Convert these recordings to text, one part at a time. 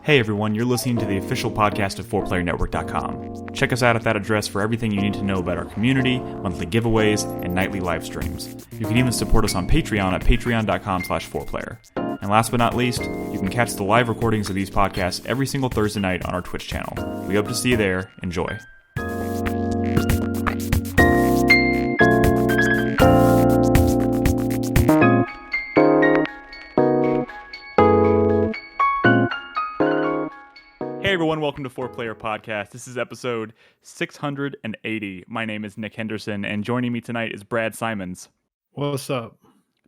Hey everyone, you're listening to the official podcast of 4PlayerNetwork.com. Check us out at that address for everything you need to know about our community, monthly giveaways, and nightly live streams. You can even support us on Patreon at patreon.com/4Player. And last but not least, you can catch the live recordings of these podcasts every single Thursday night on our Twitch channel. We hope to see you there. Enjoy. Hey everyone, welcome to 4Player Podcast. This is episode 680. My name is Nick Henderson, and joining me tonight is Brad Simons. What's up?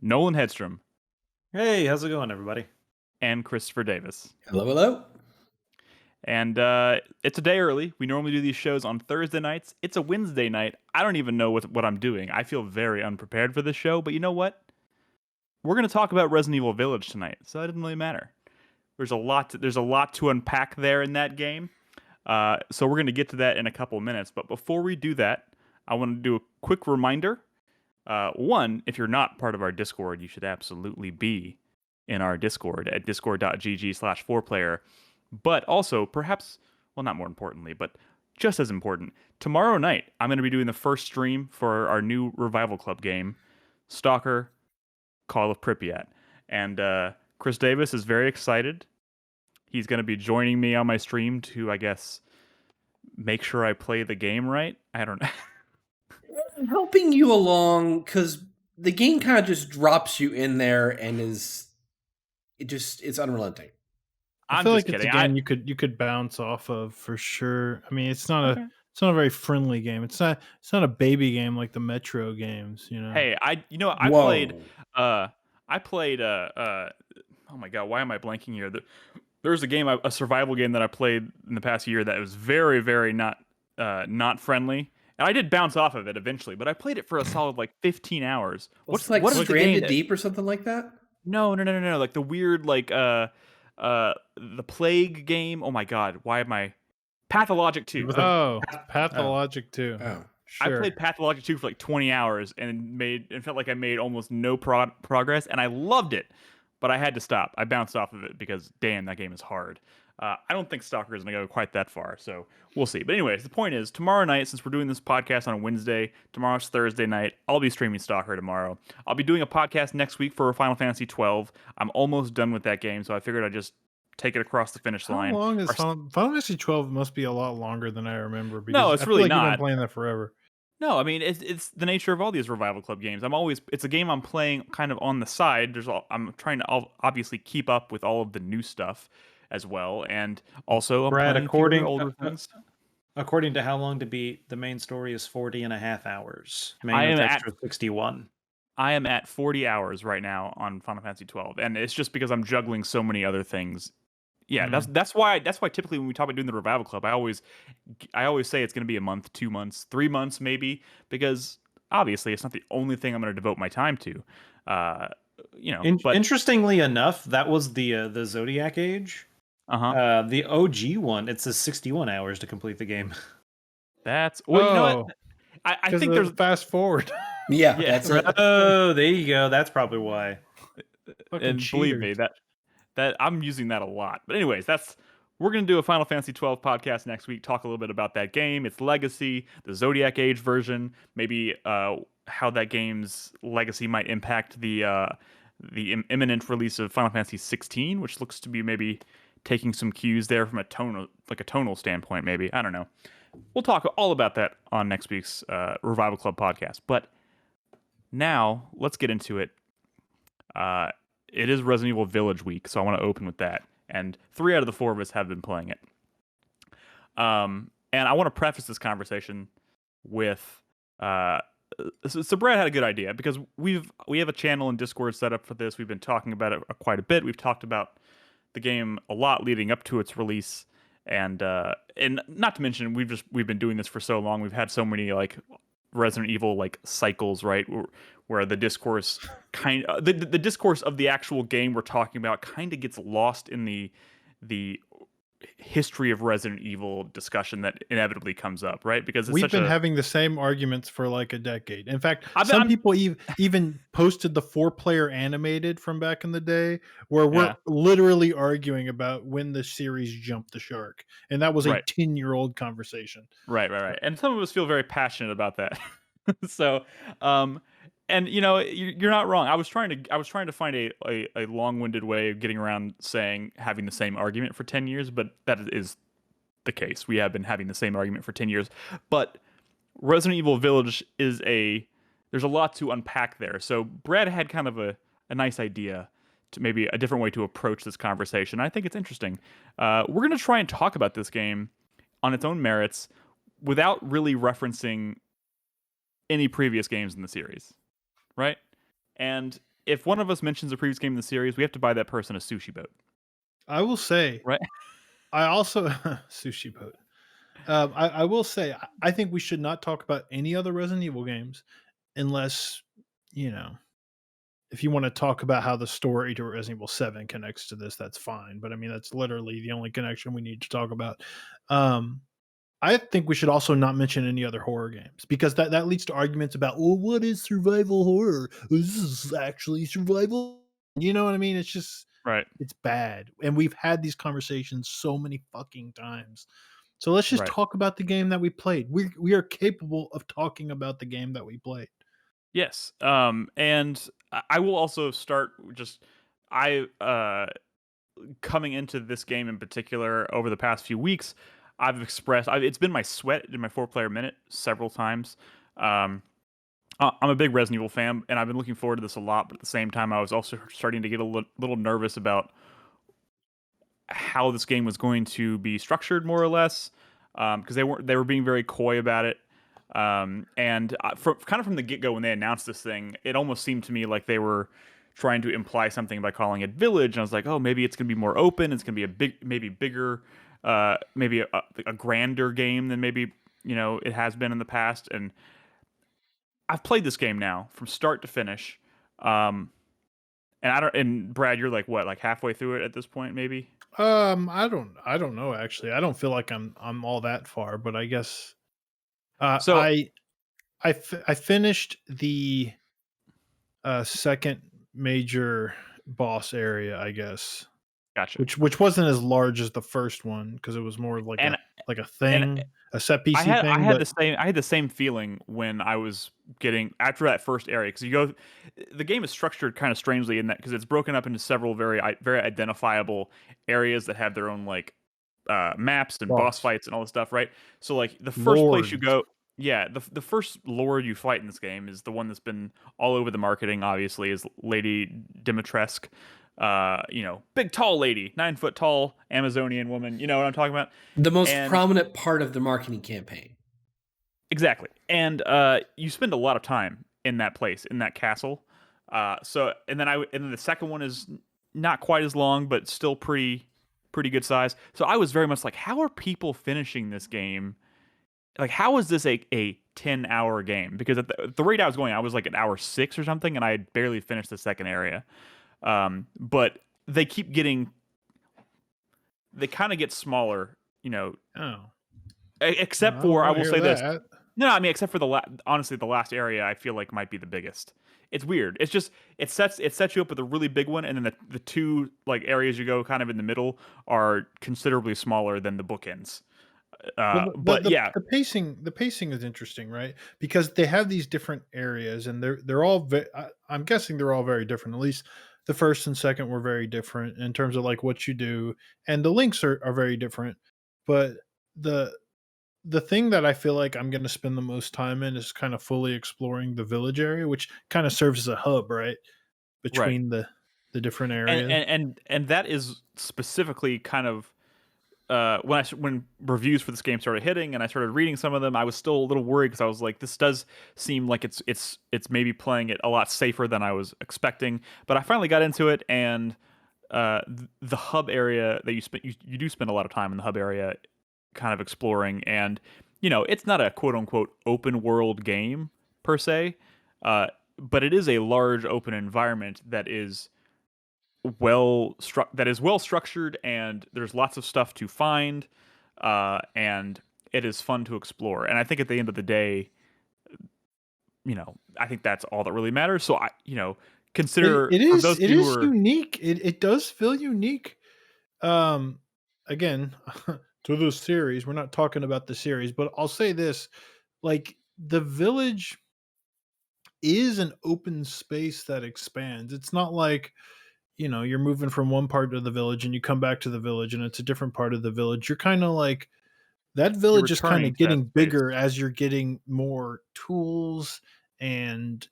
Nolan Hedstrom. Hey, how's it going, everybody? And Christopher Davis. Hello, hello. And it's a day early. We normally do these shows on Thursday nights. It's a Wednesday night. I don't even know what I'm doing. I feel very unprepared for this show, but you know what? We're going to talk about Resident Evil Village tonight, so that doesn't really matter. There's a lot to unpack there in that game. So we're going to get to that in a couple of minutes. But before we do that, I want to do a quick reminder. One, if you're not part of our Discord, you should absolutely be in our Discord at discord.gg/4player. But also, perhaps, well, not more importantly, but just as important, tomorrow night, I'm going to be doing the first stream for our new Revival Club game, Stalker Call of Pripyat. And Chris Davis is very excited. He's going to be joining me on my stream to, I guess, make sure I play the game right. I don't know. I'm helping you along because the game kind of just drops you in there and it's unrelenting. I feel like it's a game you could bounce off of for sure. I mean, it's not a very friendly game. It's not a baby game like the Metro games, you know. Hey, I played oh my god, why am I blanking here? There's a survival game that I played in the past year that was very, very not friendly. And I did bounce off of it eventually, but I played it for a solid 15 hours. What's like Stranded Deep or something like that? No. Like the weird the Plague game. Oh my god, why am I Pathologic 2. Oh, Pathologic 2. Oh. Sure. I played Pathologic 2 for 20 hours and felt like I made almost no progress, and I loved it, but I had to stop. I bounced off of it because, damn, that game is hard. I don't think Stalker is going to go quite that far, so we'll see. But anyways, the point is, tomorrow night, since we're doing this podcast on a Wednesday, tomorrow's Thursday night, I'll be streaming Stalker tomorrow. I'll be doing a podcast next week for Final Fantasy 12. I'm almost done with that game, so I figured I'd just take it across the finish line. How long is Final Fantasy 12? Must be a lot longer than I remember. Because no, it's really not. You've been playing that forever. No, I mean it's the nature of all these Revival Club games. It's a game I'm playing kind of on the side. I'm trying to obviously keep up with all of the new stuff as well, and also Brad, according to How Long to Beat, the main story is 40 and a half hours. I am extra 61. I am at 40 hours right now on Final Fantasy 12, and it's just because I'm juggling so many other things. Yeah, that's why typically when we talk about doing the Revival Club, I always say it's going to be a month, 2 months, 3 months maybe, because obviously it's not the only thing I'm going to devote my time to. But interestingly enough, that was the Zodiac Age. The OG one, it says 61 hours to complete the game. That's you know what? I think there's fast forward. Yeah, that's it. Oh, there you go. That's probably why. And believe me, that I'm using that a lot. But anyways, we're going to do a Final Fantasy 12 podcast next week, talk a little bit about that game, its legacy, the Zodiac Age version, maybe how that game's legacy might impact the imminent release of Final Fantasy 16, which looks to be maybe taking some cues there from a tonal standpoint, maybe. I don't know. We'll talk all about that on next week's Revival Club podcast. But now, let's get into it. It is Resident Evil Village week, so I want to open with that. And 3 out of the 4 of us have been playing it. And I want to preface this conversation with... So Brad had a good idea, because we have a channel and Discord set up for this. We've been talking about it quite a bit. We've talked about the game a lot leading up to its release. And not to mention, we've been doing this for so long. We've had so many Resident Evil cycles, right? Where the discourse the discourse of the actual game we're talking about kind of gets lost in the history of Resident Evil discussion that inevitably comes up, right? Because we've been having the same arguments for like a decade. In fact, some people even posted the 4-player animated from back in the day, where we're literally arguing about when the series jumped the shark, and that was a 10-year-old conversation. Right. And some of us feel very passionate about that. So, and you're not wrong. I was trying to find a long-winded way of getting around saying having the same argument for 10 years, but that is the case. We have been having the same argument for 10 years. But Resident Evil Village there's a lot to unpack there. So Brad had kind of a nice idea to maybe a different way to approach this conversation. I think it's interesting. We're going to try and talk about this game on its own merits without really referencing any previous games in the series, right? And if one of us mentions a previous game in the series, we have to buy that person a sushi boat. I will say, right? I also sushi boat. I will say, I think we should not talk about any other Resident Evil games unless, if you want to talk about how the story to Resident Evil 7 connects to this, that's fine. But I mean, that's literally the only connection we need to talk about. I think we should also not mention any other horror games, because that leads to arguments about, well, what is survival horror? This is actually survival. You know what I mean? It's just, it's bad. And we've had these conversations so many fucking times. So let's just talk about the game that we played. We are capable of talking about the game that we played. Yes. And I will also start coming into this game in particular over the past few weeks, it's been my sweat in my 4-player minute several times. I'm a big Resident Evil fan, and I've been looking forward to this a lot, but at the same time, I was also starting to get a little nervous about how this game was going to be structured, more or less, because they were being very coy about it. And from the get-go, when they announced this thing, it almost seemed to me like they were trying to imply something by calling it Village, and I was like, oh, maybe it's going to be more open, it's going to be maybe bigger, maybe a grander game than maybe it has been in the past. And I've played this game now from start to finish, and Brad, you're like what, like halfway through it at this point, maybe? I don't know, actually. I don't feel like I'm all that far, but I guess so I finished the second major boss area, I guess. Gotcha. Which wasn't as large as the first one, because it was more like a thing, a set piece thing. I had the same feeling when I was getting after that first area, because the game is structured kind of strangely in that, because it's broken up into several very identifiable areas that have their own like maps and boss fights and all this stuff, right? So like the first place you go, the first Lord you fight in this game is the one that's been all over the marketing, obviously, is Lady Dimitrescu. Big tall lady, 9 foot tall Amazonian woman. You know what I'm talking about? The most prominent part of the marketing campaign. Exactly. And you spend a lot of time in that place, in that castle. And then the second one is not quite as long, but still pretty good size. So I was very much like, how are people finishing this game? Like, how is this a 10-hour game? Because at the rate I was going, I was like at hour 6 or something, and I had barely finished the second area. But they keep they kind of get smaller, except for, I will say this. No, I mean, except for honestly, the last area I feel like might be the biggest. It's weird. It's just, it sets you up with a really big one, and then the two like areas you go kind of in the middle are considerably smaller than the bookends. The pacing is interesting, right? Because they have these different areas, and they're all I'm guessing they're all very different. At least the first and second were very different in terms of like what you do, and the links are very different. But the thing that I feel like I'm going to spend the most time in is kind of fully exploring the village area, which kind of serves as a hub, right, between the different areas. And that is specifically kind of when reviews for this game started hitting and I started reading some of them, I was still a little worried, because I was like, this does seem like it's maybe playing it a lot safer than I was expecting. But I finally got into it, and the hub area that you do spend a lot of time in the hub area, kind of exploring, and it's not a quote unquote open world game per se, but it is a large open environment that is well structured, and there's lots of stuff to find, and it is fun to explore. And I think at the end of the day, I think that's all that really matters. So consider for those it of you who is are unique. It does feel unique. Again, to the series, we're not talking about the series, but I'll say this: like the village is an open space that expands. It's not like you're moving from one part of the village and you come back to the village and it's a different part of the village. You're kind of like that you're village is kind returning of to that getting space. bigger as you're getting more tools and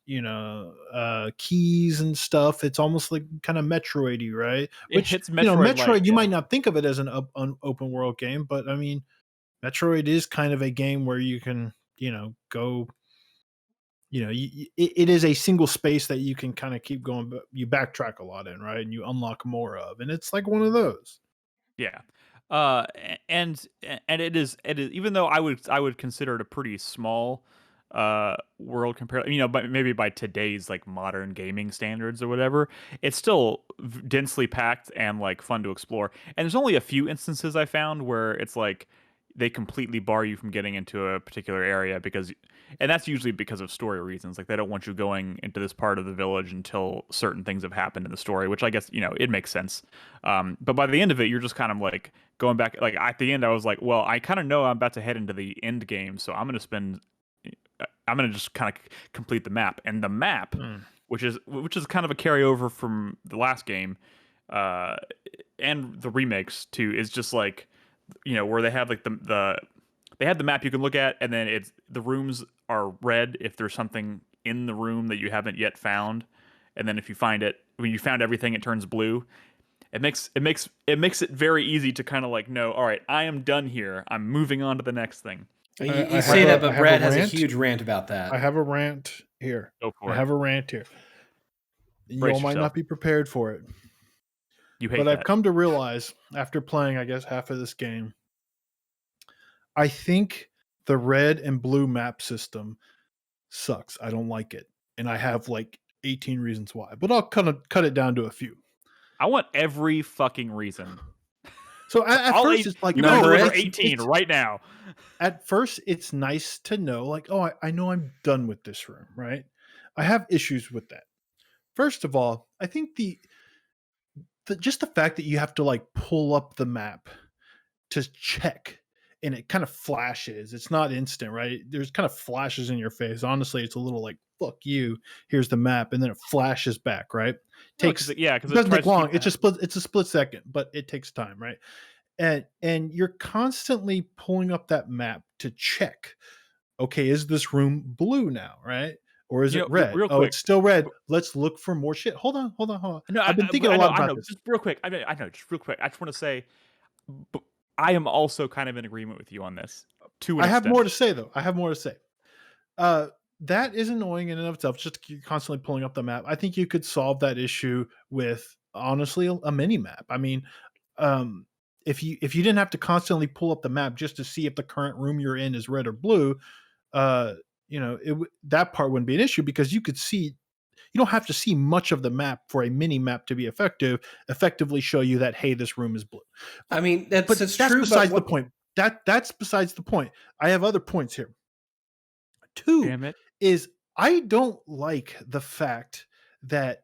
keys and stuff. It's almost like kind of Metroidy, right? It Which hits Metroid-like, Metroid, you yeah. might not think of it as an open world game, but I mean, Metroid is kind of a game where you can go. It is a single space that you can kind of keep going, but you backtrack a lot in, right? And you unlock more of, and it's like one of those. Yeah. And it is even though I would consider it a pretty small world compared, but maybe by today's like modern gaming standards or whatever, it's still densely packed and like fun to explore. And there's only a few instances I found where it's like they completely bar you from getting into a particular area and that's usually because of story reasons. Like they don't want you going into this part of the village until certain things have happened in the story, which I guess, it makes sense. But by the end of it, you're just kind of like going back. Like at the end, I was like, well, I kind of know I'm about to head into the end game, so I'm going to just kind of complete the map. And the map, which is kind of a carryover from the last game, uh, and the remakes too, is just like, where they have like they have the map you can look at, and then the rooms are red if there's something in the room that you haven't yet found, and then if you find it, when you found everything, it turns blue. It makes it very easy to kind of like know, all right, I am done here. I'm moving on to the next thing. You say that, but Brad has a huge rant about that. I have a rant here. Go for it. I have a rant here. You all might not be prepared for it. You hate but that. I've come to realize after playing, I guess, half of this game, I think the red and blue map system sucks. I don't like it. And I have like 18 reasons why, but I'll cut it down to a few. I want every fucking reason. So at first, it's like, number 18 right now. At first, it's nice to know, like, oh, I know I'm done with this room, right? I have issues with that. First of all, I think just the fact that you have to like pull up the map to check, and it kind of flashes. It's not instant, right? There's kind of flashes in your face. Honestly, it's a little like, fuck you. Here's the map, and then it flashes back, right? Because it doesn't take long. It's a split second, but it takes time, right? And you're constantly pulling up that map to check. Okay, is this room blue now, right? Or is it red? Real quick. It's still red. Let's look for more shit. Hold on. No, I've been thinking a lot about this. Just real quick. I know. Just real quick. I just want to say, I am also kind of in agreement with you on this. I have more to say, though. That is annoying in and of itself. Just constantly pulling up the map. I think you could solve that issue with, honestly, a mini map. I mean, if you didn't have to constantly pull up the map just to see if the current room you're in is red or blue, that part wouldn't be an issue, because you could see. You don't have to see much of the map for a mini map to be effectively show you that, hey, this room is blue. I mean, that's true. Besides the point. That's besides the point. I have other points here. Two is, I don't like the fact that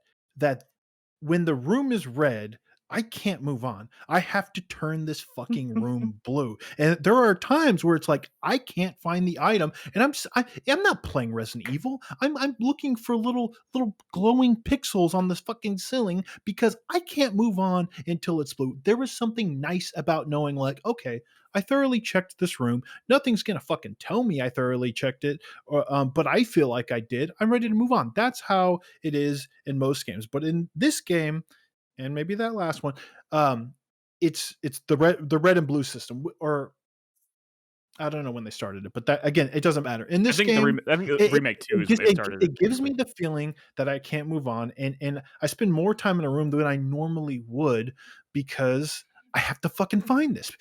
when the room is red, I can't move on. I have to turn this fucking room blue. And there are times where it's like, I can't find the item, and I'm not playing Resident Evil. I'm looking for little glowing pixels on this fucking ceiling because I can't move on until it's blue. There was something nice about knowing, like, okay, I thoroughly checked this room. Nothing's gonna fucking tell me I thoroughly checked it, but I feel like I did. I'm ready to move on. That's how it is in most games. But in this game, and maybe that last one, it's the red and blue system, or I don't know when they started it, but that, again, it doesn't matter. In this game, I think the remake 2 is when they started it. It gives me the feeling that I can't move on, and I spend more time in a room than I normally would, because I have to fucking find this.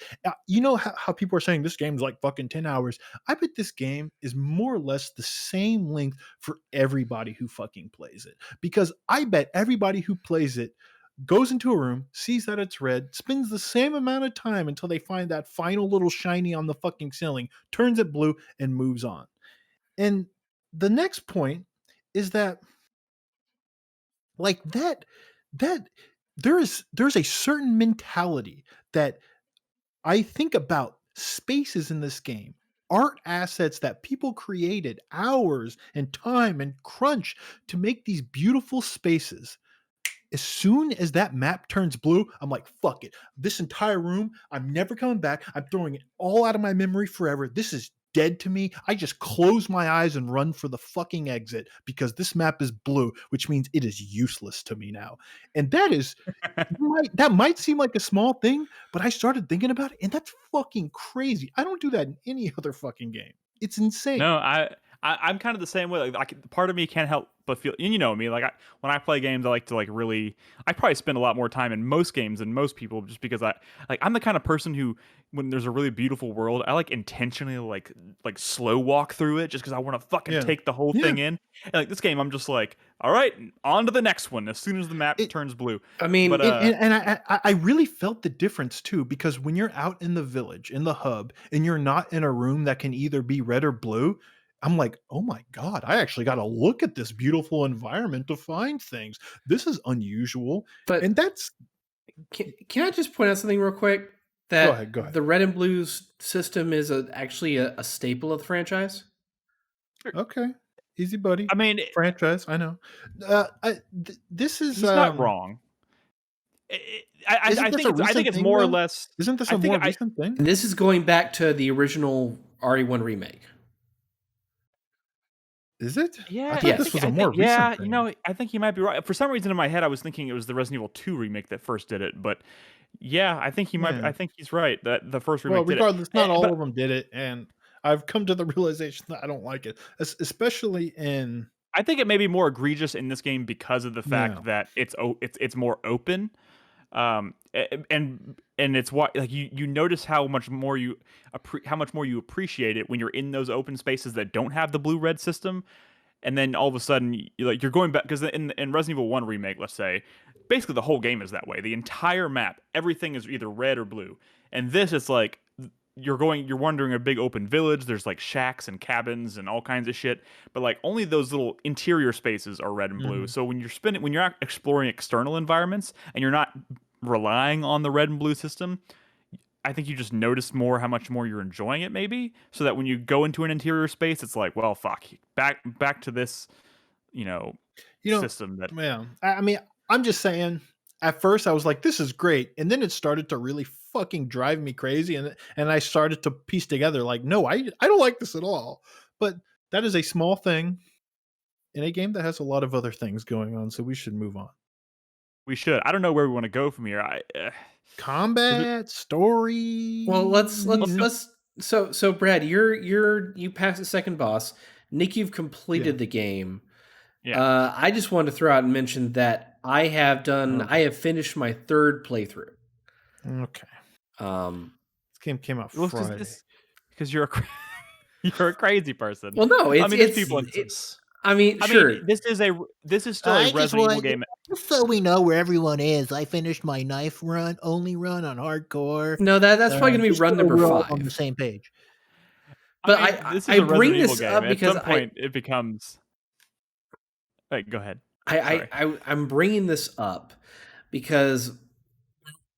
You know how people are saying this game's like fucking 10 hours. I bet this game is more or less the same length for everybody who fucking plays it, because I bet everybody who plays it goes into a room, sees that it's red, spends the same amount of time until they find that final little shiny on the fucking ceiling, turns it blue, and moves on. And the next point is that, like, that there's a certain mentality that I think about spaces in this game, art assets that people created hours and time and crunch to make these beautiful spaces. As soon as that map turns blue, I'm like, fuck it. This entire room, I'm never coming back. I'm throwing it all out of my memory forever. This is dead to me. I just close my eyes and run for the fucking exit because this map is blue, which means it is useless to me now. And that might seem like a small thing, but I started thinking about it, and that's fucking crazy. I don't do that in any other fucking game. It's insane. No, I'm kind of the same way. Like, part of me can't help but feel, and you know me, like when I play games, I like to like really. I probably spend a lot more time in most games than most people, just because I'm the kind of person who, when there's a really beautiful world, I like intentionally like slow walk through it just because I want to fucking take the whole thing in. And like this game, I'm just like, all right, on to the next one as soon as the map turns blue. I mean, but I really felt the difference too, because when you're out in the village, in the hub, and you're not in a room that can either be red or blue, I'm like, oh my God, I actually got to look at this beautiful environment to find things. This is unusual. But that's. Can I just point out something real quick? That go ahead. The red and blues system is actually a staple of the franchise. Okay. Easy, buddy. I mean, franchise, I know. This is. He's not wrong. I think it's more or less. Isn't this a more recent thing? This is going back to the original RE1 remake. Is it? Yeah, I thought this was a more recent thing. You know, I think you might be right. For some reason in my head, I was thinking it was the Resident Evil 2 remake that first did it, but yeah, I think he might. I think he's right that the first remake. Well, regardless, not all of them did it, and I've come to the realization that I don't like it, especially in. I think it may be more egregious in this game because of the fact that it's more open, and it's what, like, you notice how much more you appreciate it when you're in those open spaces that don't have the blue red system, and then all of a sudden you're going back, because in Resident Evil 1 remake, let's say, basically the whole game is that way. The entire map, everything is either red or blue, and this is like. You're wandering a big open village. There's like shacks and cabins and all kinds of shit, but like only those little interior spaces are red and blue. So when you're not exploring external environments and you're not relying on the red and blue system, I think you just notice more how much more you're enjoying it, maybe. So that when you go into an interior space, it's like, well, fuck, back to this, system that. Yeah, I mean, I'm just saying. At first, I was like, "This is great," and then it started to really fucking drive me crazy, and I started to piece together, like, "No, I don't like this at all." But that is a small thing in a game that has a lot of other things going on, so we should move on. We should. I don't know where we want to go from here. Combat, story. Well, let's. So Brad, you passed the second boss. Nick, you've completed the game. Yeah. I just wanted to throw out and mention that I have finished my third playthrough. Okay. This game came out Friday. Because you're a crazy person. Well, no, there's people. Sure. This is still a Resident Evil game. Just so we know where everyone is, I finished my knife only run on hardcore. No, that's probably going to be run number 5 on the same page. But this is a bring Resident this Evil up game. because at some point it becomes. Wait, go ahead. I'm bringing this up because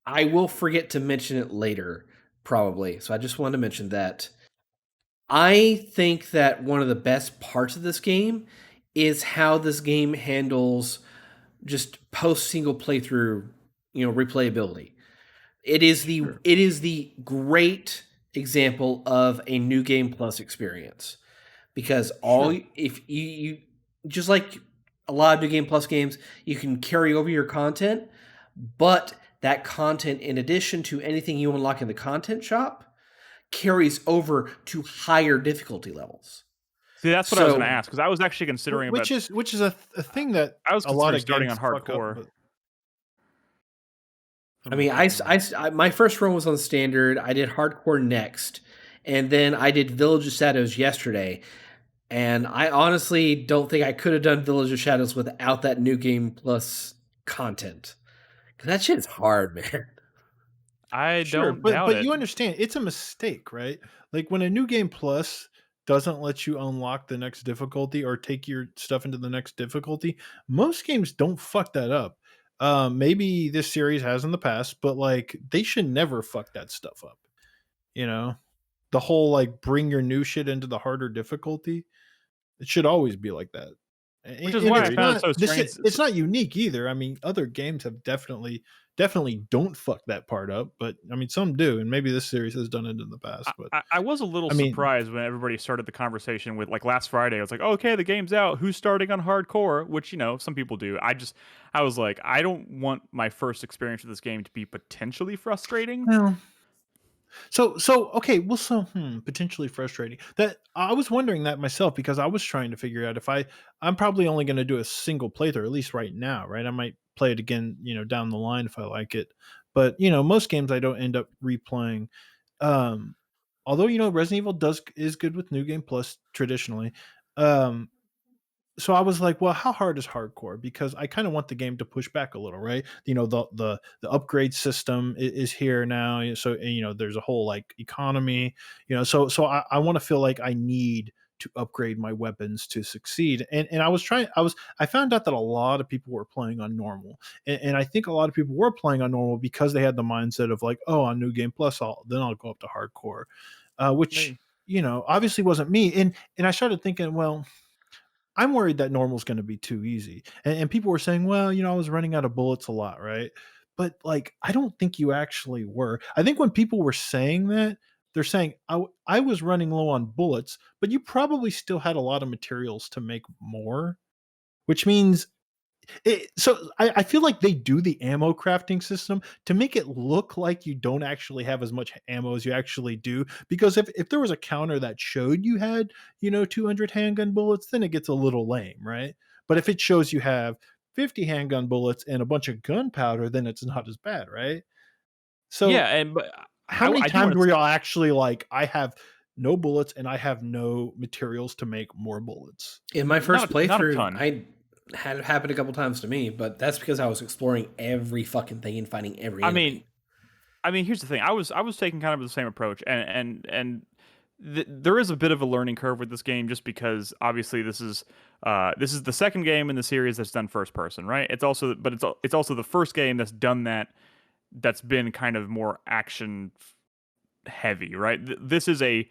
I will forget to mention it later, probably. So I just wanted to mention that. I think that one of the best parts of this game is how this game handles just post single playthrough, replayability. It is the great example of a new game plus experience, because if you just like a lot of new game plus games, you can carry over your content, but that content, in addition to anything you unlock in the content shop, carries over to higher difficulty levels. See, that's what I was going to ask, because I was actually considering, which is a thing that I was a lot of starting on hardcore. I mean, I my first run was on standard. I did hardcore next, and then I did Village of Shadows yesterday. And I honestly don't think I could have done Village of Shadows without that new game plus content, That shit's hard, man. I Sure, don't doubt but it. you understand it's a mistake, right? Like when a new game plus doesn't let you unlock the next difficulty or take your stuff into the next difficulty, most games don't fuck that up. Maybe this series has in the past, but like they should never fuck that stuff up. You know, the whole like bring your new shit into the harder difficulty. It should always be like that. Which is And why I it's found it not so this. strange. It's not unique either. I mean, other games have definitely don't fuck that part up, but I mean, some do, and maybe this series has done it in the past. But I was a little I mean, surprised when everybody started the conversation with like last Friday. I was like, okay, the game's out. Who's starting on hardcore? Which some people do. I was like, I don't want my first experience with this game to be potentially frustrating. well, so okay, well, potentially frustrating. That I was wondering that myself because I was trying to figure out if I'm probably only going to do a single playthrough at least right now, right? I might play it again, down the line if I like it, but most games I don't end up replaying. Um, Although Resident Evil is good with New Game Plus traditionally. Um, so I was like, well, how hard is hardcore? Because I kind of want the game to push back a little, right? The upgrade system is here now, so there's a whole like economy, so I want to feel like I need to upgrade my weapons to succeed. And I found out that a lot of people were playing on normal, and I think a lot of people were playing on normal because they had the mindset of like, oh, on New Game Plus, I'll go up to hardcore, which Me. obviously wasn't me. And I started thinking, well, I'm worried that normal's going to be too easy. And people were saying, well, I was running out of bullets a lot, right? But like, I don't think you actually were. I think when people were saying that, they're saying, I was running low on bullets, but you probably still had a lot of materials to make more, which means I feel like they do the ammo crafting system to make it look like you don't actually have as much ammo as you actually do. Because if there was a counter that showed you had, 200 handgun bullets, then it gets a little lame, right? But if it shows you have 50 handgun bullets and a bunch of gunpowder, then it's not as bad, right? Yeah, So and but how many I do times want were to. y'all actually like, I have no bullets and I have no materials to make more bullets? In my first Not a playthrough, ton. I had it happen a couple times to me, but that's because I was exploring every fucking thing and finding every I enemy. mean, here's the thing. I was taking kind of the same approach, and there is a bit of a learning curve with this game, just because obviously this is the second game in the series that's done first person, right? It's also the first game that's done that, that's been kind of more action heavy, right? This is a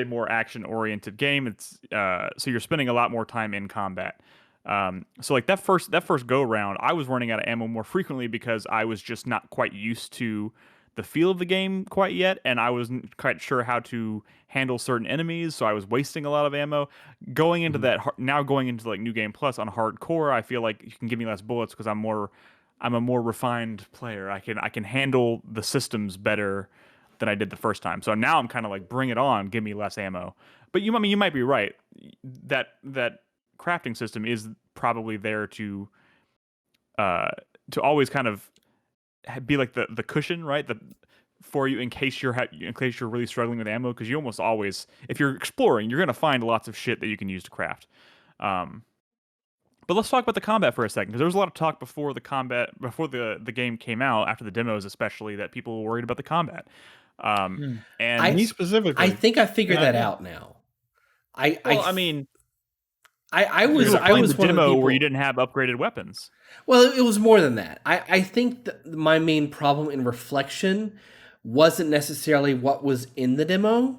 more action oriented game. It's so you're spending a lot more time in combat. So like that first go round, I was running out of ammo more frequently because I was just not quite used to the feel of the game quite yet, and I wasn't quite sure how to handle certain enemies, so I was wasting a lot of ammo. Going into now going into like New Game Plus on hardcore, I feel like you can give me less bullets because I'm a more refined player. I can handle the systems better than I did the first time. So now I'm kind of like, bring it on, give me less ammo. But you might be right. That crafting system is probably there to always kind of be like the cushion, right? For you in case in case you're really struggling with ammo, because you almost always, if you're exploring, you're gonna find lots of shit that you can use to craft. But let's talk about the combat for a second, because there was a lot of talk before the game came out, after the demos especially, that people were worried about the combat. And Me specifically, I think I figured that Yeah. out now. I mean, I you was were playing the one of the demo people where you didn't have upgraded weapons. Well, it was more than that. I think my main problem in reflection wasn't necessarily what was in the demo.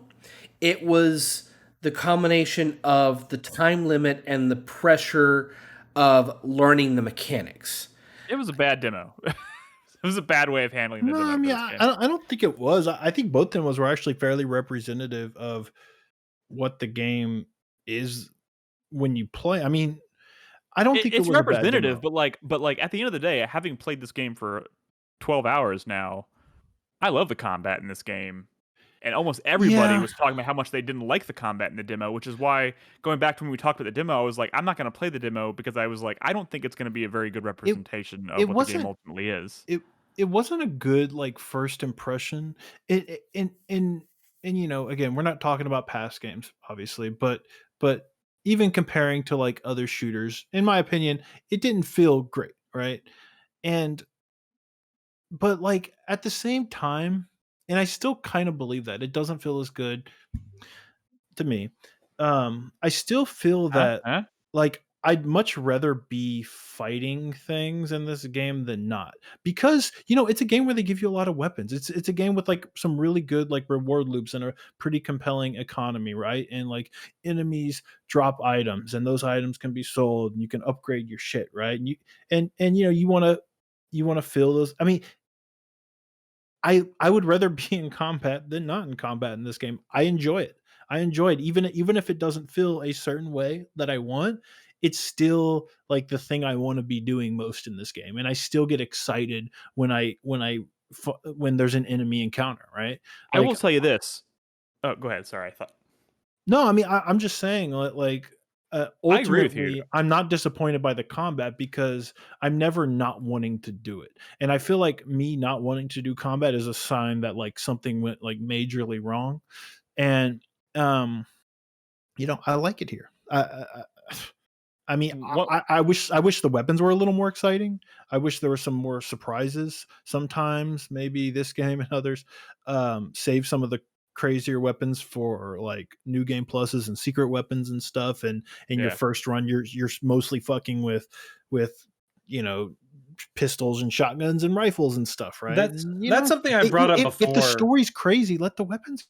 It was the combination of the time limit and the pressure of learning the mechanics. It was a bad demo. It was a bad way of handling the No, demo I for mean, this game. I don't think it was. I think both demos were actually fairly representative of what the game is when you play. I mean, I don't think it It's was a bad representative, demo. but like at the end of the day, having played this game for 12 hours now, I love the combat in this game. And almost everybody Yeah, was talking about how much they didn't like the combat in the demo, which is why, going back to when we talked about the demo, I was like, I'm not going to play the demo, because I was like, I don't think it's going to be a very good it representation of it what the game wasn't ultimately is. it wasn't a good like first impression. And again, we're not talking about past games, obviously, but even comparing to like other shooters, in my opinion, it didn't feel great, right? And but like at the same time, and I still kind of believe that it doesn't feel as good to me. I still feel Huh? that Huh? like I'd much rather be fighting things in this game than not. Because, it's a game where they give you a lot of weapons. It's a game with like some really good like reward loops and a pretty compelling economy, right? And like enemies drop items and those items can be sold and you can upgrade your shit, right? And you want to fill those. I mean, I would rather be in combat than not in combat in this game. I enjoy it. I enjoy it even if it doesn't feel a certain way that I want. It's still like the thing I want to be doing most in this game, and I still get excited when there's an enemy encounter. Right? I will Like tell you this. Oh, go ahead. Sorry, I thought. no, I mean I'm just saying I agree with you. ultimately I'm not disappointed by the combat because I'm never not wanting to do it. And I feel like me not wanting to do combat is a sign that like something went like majorly wrong. And um I like it here. I mean, What? I wish the weapons were a little more exciting. I wish there were some more surprises. Sometimes maybe this game and others save some of the crazier weapons for like new game pluses and secret weapons and stuff. And in your Yeah. first run, you're mostly fucking with you know pistols and shotguns and rifles and stuff, right? That's And that's something I brought up if the before. story's crazy, let the weapons.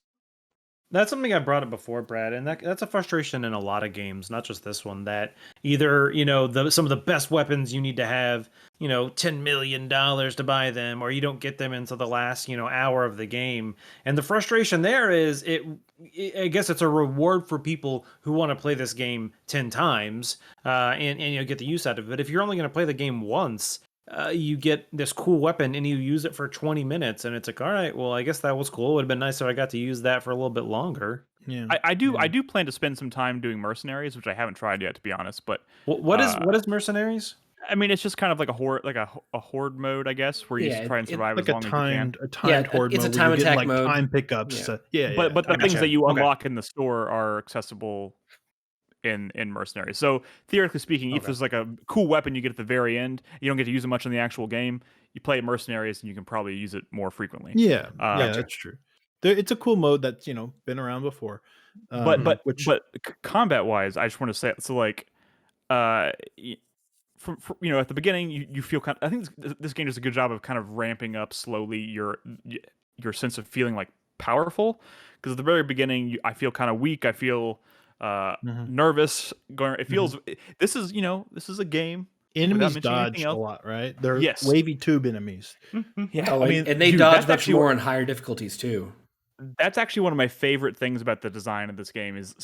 That's something I brought up before, Brad, and that's a frustration in a lot of games, not just this one. That either some of the best weapons you need to have $10 million to buy them, or you don't get them until the last hour of the game. And the frustration there is I guess it's a reward for people who want to play this game 10 times, and get the use out of it. If you're only going to play the game once, you get this cool weapon and you use it for 20 minutes and it's like, all right, well, I guess that was cool. It would have been nice if I got to use that for a little bit longer. Yeah, I do yeah. I do plan to spend some time doing mercenaries, which I haven't tried yet, to be honest. But What is mercenaries? I mean, it's just kind of like a horde, like a horde mode, I guess, where you just Yeah, try and survive Like as long as you can. a timed horde it's a mode where time you're getting attack like mode. time pickups. Yeah. Yeah. But the I things gotcha. that you Okay. unlock in the store are accessible in mercenaries. So theoretically speaking, if Okay. there's like a cool weapon you get at the very end, you don't get to use it much in the actual game. You play mercenaries and you can probably use it more frequently. Yeah, Gotcha. that's true. It's a cool mode that's been around before. But but Which but combat wise, I just want to say so like uh from at the beginning you feel kind of, I think this game does a good job of kind of ramping up slowly your sense of feeling like powerful, because at the very beginning I feel kind of weak. I feel Mhm, nervous going. It mhm. feels this is this is a game without Enemies mentioning anything dodge a else. lot, right? They're Yes. wavy tube enemies. Yeah. Oh, I and, mean, and they dude, dodge that's much actually more in higher difficulties too. that's actually one of my favorite things about the design of this game is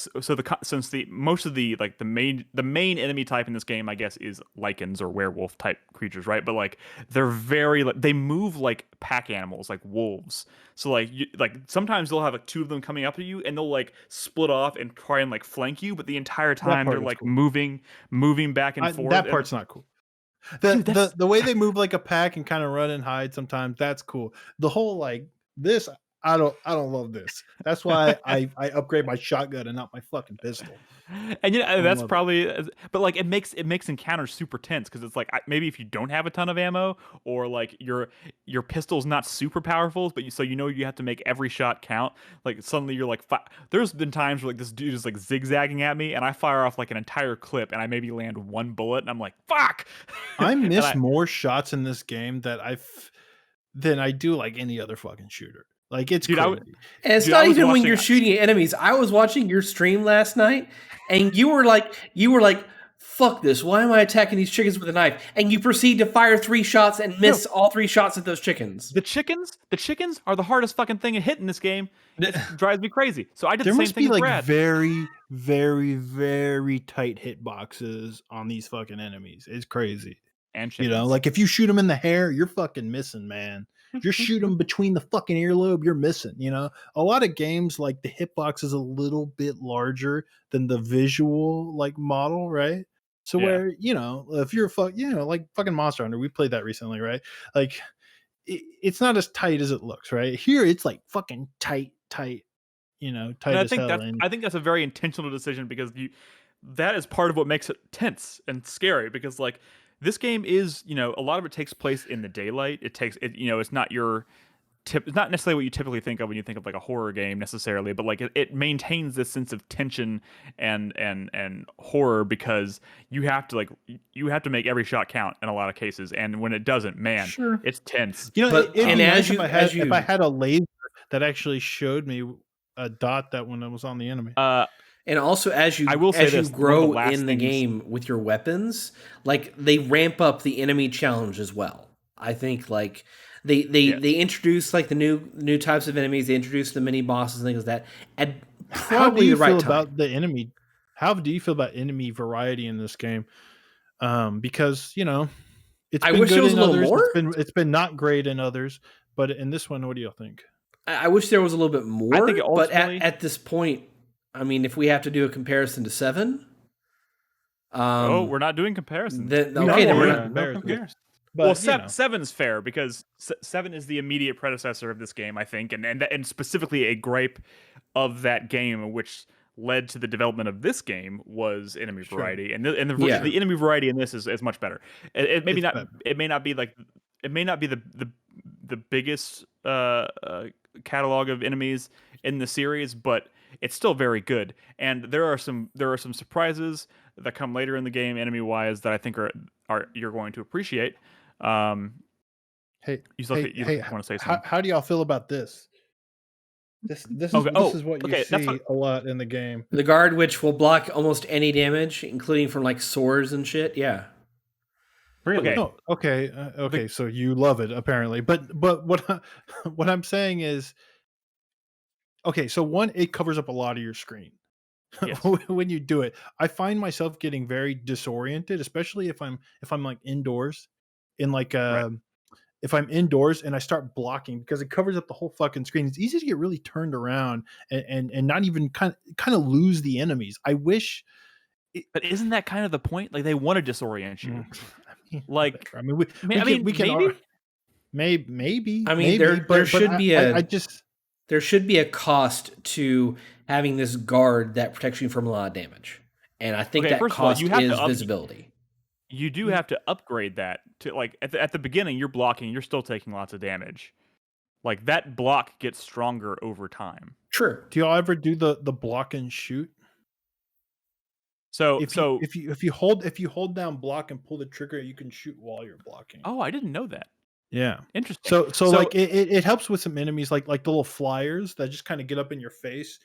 since the most of the like the main enemy type in this game, I guess, is lichens or werewolf type creatures, right? But like they're very like they move like pack animals, like wolves. So like like sometimes they'll have like two of them coming up to you and they'll like split off and try and like flank you, but the entire That time they're part is like cool. moving back and forth. That And part's not cool. The dude, the that's the way they move like a pack and kind of run and hide sometimes, that's cool. The whole like this, I don't love this. That's why I upgrade my shotgun and not my fucking pistol. and I don't that's love it. probably, but like it makes encounters super tense because it's like maybe if you don't have a ton of ammo, or like your pistol's not super powerful, but so you have to make every shot count. Like suddenly you're like there's been times where like this dude is like zigzagging at me and I fire off like an entire clip and I maybe land one bullet and I'm like fuck. I And miss more shots in this game than I do like any other fucking shooter. Like it's dude, crazy. And it's dude, I not was even when watching. you're shooting at enemies. I was watching your stream last night, and you were like, "Fuck this! Why am I attacking these chickens with a knife?" And you proceed to fire 3 shots and miss all 3 shots at those chickens. The chickens are the hardest fucking thing to hit in this game. It drives me crazy. So I did There the same must thing be as like Brad. very, very, very tight hitboxes on these fucking enemies. It's crazy. And chickens. Like if you shoot them in the hair, you're fucking missing, man. If you shoot them between the fucking earlobe, you're missing. A lot of games like the hitbox is a little bit larger than the visual like model, right? So Yeah. where if you're like fucking Monster Hunter, we played that recently, right? Like it's not as tight as it looks, right? Here it's like fucking tight, tight And as hell. And I think that's a very intentional decision because that is part of what makes it tense and scary, because like this game is, a lot of it takes place in the daylight. It's not it's not necessarily what you typically think of when you think of like a horror game necessarily, but like it maintains this sense of tension and horror because you have to make every shot count in a lot of cases, and when it doesn't, man, Sure. it's tense. It'd be nice if I had a laser that actually showed me a dot that when it was on the enemy. And also, as you grow in the game with your weapons, like they ramp up the enemy challenge as well. I think like they introduce like the new types of enemies. They introduce the mini bosses and things like that. At probably the right time. About the enemy? How do you feel about enemy variety in this game? Because it's been good in others. It's been not great in others, but in this one, what do you think? I wish there was a little bit more. I think but at this point, I mean, if we have to do a comparison to 7, we're not doing comparisons. We're not comparisons. But, well, 7's fair because 7 is the immediate predecessor of this game, I think, and specifically a gripe of that game, which led to the development of this game, was enemy variety, and the enemy variety in this is much better. It may not be the biggest catalog of enemies in the series, but it's still very good. And there are some surprises that come later in the game, enemy wise, that I think are you're going to appreciate. Hey, you want to say something? How do y'all feel about this? This is what you see a lot in the game. The guard, which will block almost any damage, including from like swords and shit. Yeah. Really? Okay. So you love it apparently, but what I'm saying is, okay. So one, it covers up a lot of your screen. Yes. When you do it, I find myself getting very disoriented, especially if I'm like indoors, in like if I'm indoors and I start blocking because it covers up the whole fucking screen. It's easy to get really turned around and not even kind of lose the enemies. I wish. But isn't that kind of the point? Like they want to disorient you. Like we can maybe. I mean, there should be there should be a cost to having this guard that protects you from a lot of damage, and I think that cost is visibility. You do have to upgrade that to like at the beginning. You're blocking. You're still taking lots of damage. Like that block gets stronger over time. True. Do y'all ever do the block and shoot? So if you hold down block and pull the trigger, you can shoot while you're blocking. Oh, I didn't know that. Yeah, interesting. So like it helps with some enemies like the little flyers that just kind of get up in your face,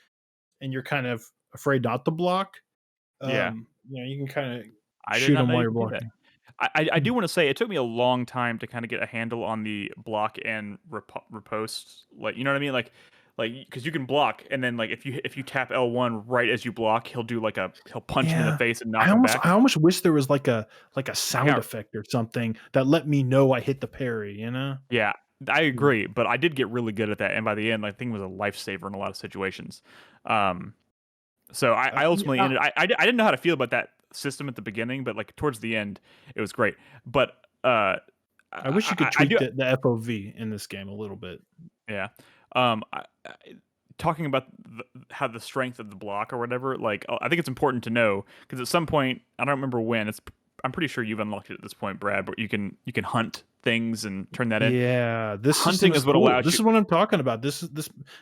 and you're kind of afraid not to block. You can kind of shoot them while you're blocking. I do want to say it took me a long time to kind of get a handle on the block and riposte. Like, you know what I mean? Like because you can block, and then like if you tap L1 right as you block, he'll punch him in the face and knock him back. I almost wish there was like a sound effect or something that let me know I hit the parry. Yeah, I agree, but I did get really good at that, and by the end, I think it was a lifesaver in a lot of situations. So I ultimately ended. I didn't know how to feel about that system at the beginning, but like towards the end, it was great. But I wish you could tweak the FOV in this game a little bit. Yeah. Talking about how the strength of the block or whatever, like I think it's important to know because at some point, I don't remember when, I'm pretty sure you've unlocked it at this point, Brad, but you can hunt things and turn that in. Yeah, this hunting is what allows. This is what I'm talking about. This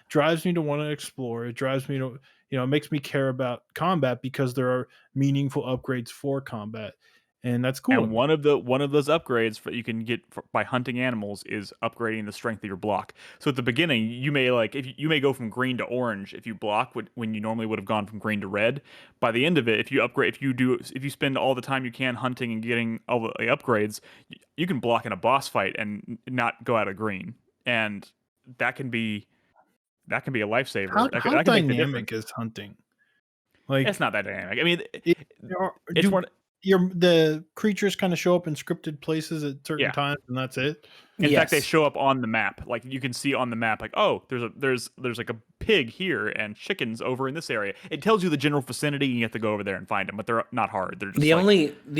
drives me to want to explore. It drives me to it makes me care about combat because there are meaningful upgrades for combat. And that's cool. And one of those upgrades that you can get by hunting animals is upgrading the strength of your block. So at the beginning, you may you may go from green to orange if you block when you normally would have gone from green to red. By the end of it, if you spend all the time you can hunting and getting all the upgrades, you can block in a boss fight and not go out of green. And that can be a lifesaver. How dynamic is hunting? Like it's not that dynamic. I mean, the creatures kind of show up in scripted places at certain times, and that's it. In fact, they show up on the map. Like you can see on the map, like, oh, there's like a pig here and chickens over in this area. It tells you the general vicinity, and you have to go over there and find them. But they're not hard. They're just the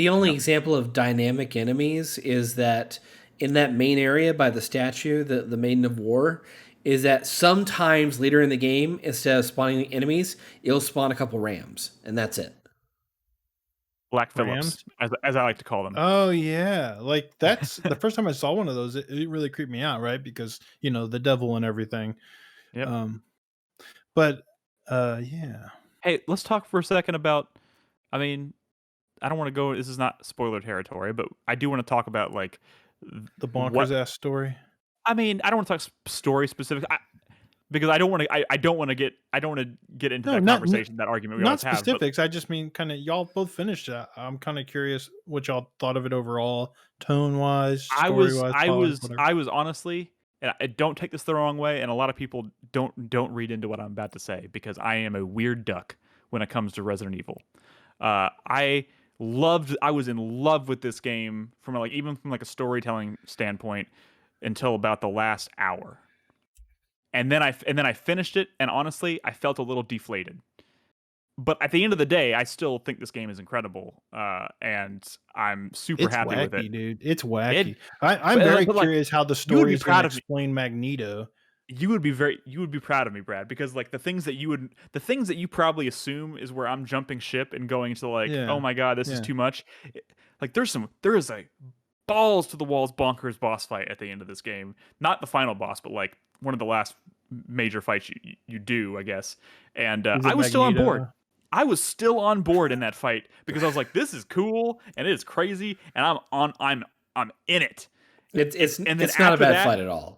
only example of dynamic enemies is that in that main area by the statue, the Maiden of War, is that sometimes later in the game, instead of spawning enemies, it'll spawn a couple rams, and that's it. Black Rams? Phillips, as I like to call them. Oh yeah, like that's the first time I saw one of those. It really creeped me out, right? Because the devil and everything. Yep. But yeah. Hey, let's talk for a second about. I mean, I don't want to go. This is not spoiler territory, but I do want to talk about like The what. bonkers ass story. I mean, I don't want to talk story specific because I don't want to. I don't want to get. I don't want to get into No, that not conversation, that argument we not always have. But specifics. I just mean kind of y'all both finished it. I'm kind of curious what y'all thought of it overall, tone wise, story wise, whatever. I was honestly, and I don't take this the wrong way, and a lot of people don't read into what I'm about to say because I am a weird duck when it comes to Resident Evil. I was in love with this game from even from a storytelling standpoint until about the last hour. And then I finished it, and honestly, I felt a little deflated. But at the end of the day, I still think this game is incredible, and I'm super happy wacky, with it, dude. It's wacky. It, I'm very but, curious how the you would story be is going proud to of me. explain Magneto. You would be proud of me, Brad, because the things that you probably assume is where I'm jumping ship and going to oh my god, this is too much. There is a balls to the walls bonkers boss fight at the end of this game. Not the final boss, but one of the last major fights you do, I guess. And I was still on board. I was still on board in that fight because I was like, this is cool and it is crazy and I'm in it. It's not a bad fight at all.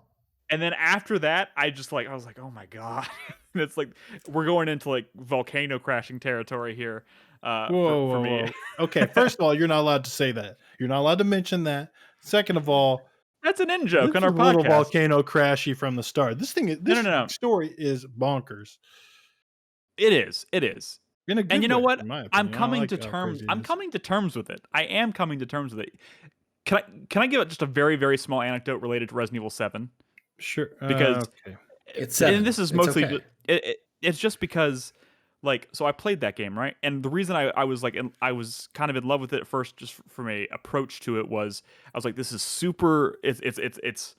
And then after that, I was like, oh my god. It's we're going into volcano crashing territory here. For me. Whoa. Okay, first of all, you're not allowed to say that. You're not allowed to mention that. Second of all, that's an in joke on our podcast. A little volcano crashy from the start. This story is bonkers. It is. In a good and you know way, what? in my opinion. I'm coming to terms. I'm coming to terms with it. I am coming to terms with it. Can I give it just a very, very small anecdote related to Resident Evil 7? Sure. Because okay. It's 7. And this is mostly okay. It's just because so I played that game, right? And the reason I was I was kind of in love with it at first, just from a approach to it, was I was like, this is super. It's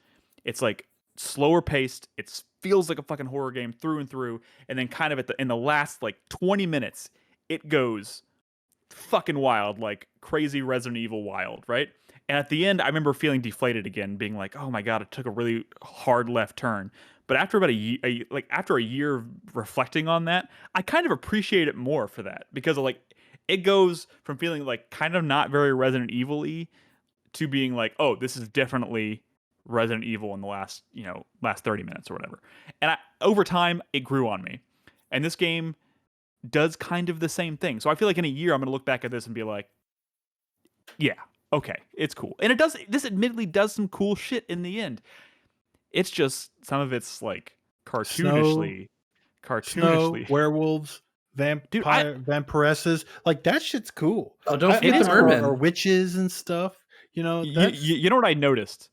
slower paced. It feels like a fucking horror game through and through. And then kind of in the last 20 minutes, it goes fucking wild, crazy Resident Evil wild, right? And at the end, I remember feeling deflated again, being like, "Oh my god, it took a really hard left turn." But after about after a year of reflecting on that, I kind of appreciate it more for that because it goes from feeling kind of not very Resident Evil-y to being oh, this is definitely Resident Evil in the last 30 minutes or whatever. And over time, it grew on me. And this game does kind of the same thing. So I feel like in a year, I'm going to look back at this and be like, yeah, okay, it's cool. And this admittedly does some cool shit in the end. It's just some of it's cartoonishly. Snow, werewolves, vampiresses. That shit's cool. Oh, don't forget the mermen. Or witches and stuff. You know what I noticed?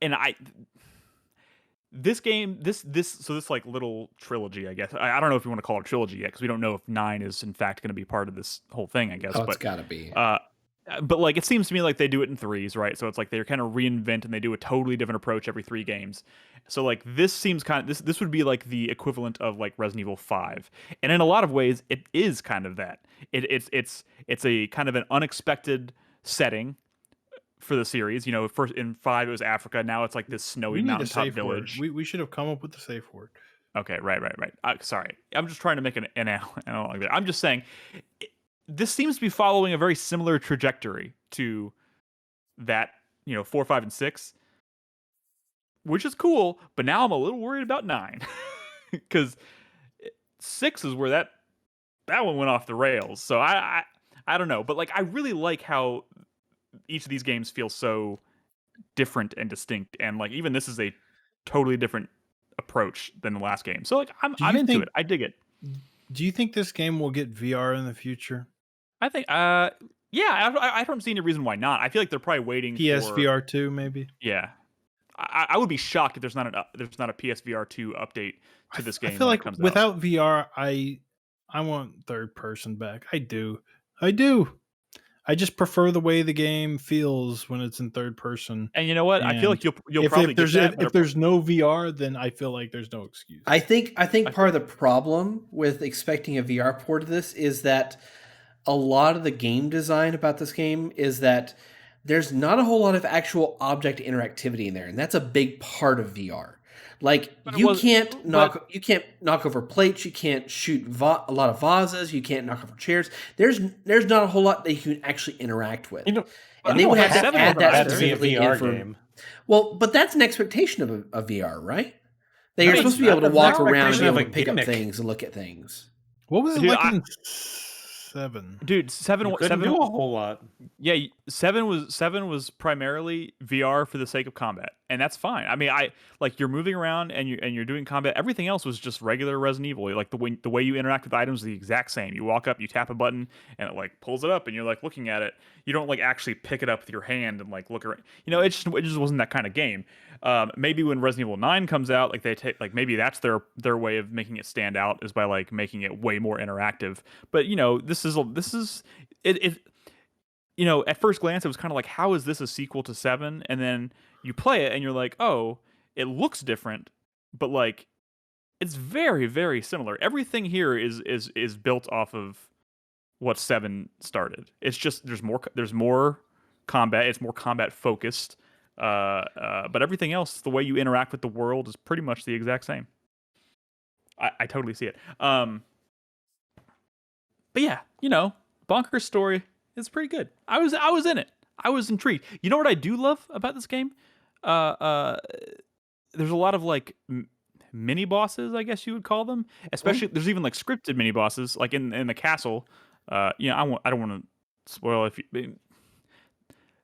And this game, this little trilogy, I guess. I don't know if you want to call it a trilogy yet, because we don't know if 9 is in fact going to be part of this whole thing, I guess. Oh, it's got to be. But it seems to me like they do it in 3s, right? So it's they're kind of reinvent and they do a totally different approach every 3 games. So this seems kind of this would be the equivalent of Resident Evil 5, and in a lot of ways it is kind of that. It's a kind of an unexpected setting for the series. First in 5 it was Africa. Now it's this snowy mountaintop village. We should have come up with the safe word. Okay, right. Sorry, I'm just trying to make an analog there. I'm just saying. This seems to be following a very similar trajectory to that, 4, 5, and 6, which is cool. But now I'm a little worried about 9 because 6 is where that one went off the rails. So I don't know, but I really like how each of these games feel so different and distinct, and even this is a totally different approach than the last game. So I'm into it. I dig it. Do you think this game will get VR in the future? I think, yeah, I don't see any reason why not. I feel like they're probably waiting PSVR 2, maybe. Yeah, I would be shocked if there's not a PSVR 2 update to this game. I feel without VR, I want third person back. I do. I just prefer the way the game feels when it's in third person. And you know what? I feel like you'll probably get that. If there's no VR, then I feel like there's no excuse. I think part of the problem with expecting a VR port of this is that a lot of the game design about this game is that there's not a whole lot of actual object interactivity in there, and that's a big part of VR. Like But it was, but you can't knock over plates, you can't shoot a lot of vases, you can't knock over chairs. There's not a whole lot that you can actually interact with, You know, and they would have to Seven add wasn't that either. specifically in VR for. game. Well, but that's an expectation of a VR, right? They I are mean, supposed to be able to that's walk an around and be expectation of able a to pick up gimmick. things and look at things. What was it Dude, like in 7? dude, seven, You couldn't seven, do a whole lot. yeah, seven was primarily VR for the sake of combat, and that's fine. I mean, like you're moving around and you're doing combat. Everything else was just regular Resident Evil. Like the way you interact with items is the exact same. You walk up, you tap a button, and it like pulls it up, and you're like looking at it. You don't like actually pick it up with your hand and like look around. It just wasn't that kind of game. Maybe when Resident Evil 9 comes out, like they take like maybe that's their way of making it stand out is by like making it way more interactive. But this is it. At first glance, it was kind of like, how is this a sequel to 7? And then you play it and you're like, oh, it looks different, but like it's very, very similar. Everything here is built off of what 7 started. It's just there's more combat. It's more combat focused. But everything else, the way you interact with the world is pretty much the exact same. I totally see it. But yeah, Bonker's story is pretty good. I was in it. I was intrigued. You know what I do love about this game? There's a lot of like mini bosses, I guess you would call them. Especially there's even like scripted mini bosses, like in the castle. I don't want to spoil if you,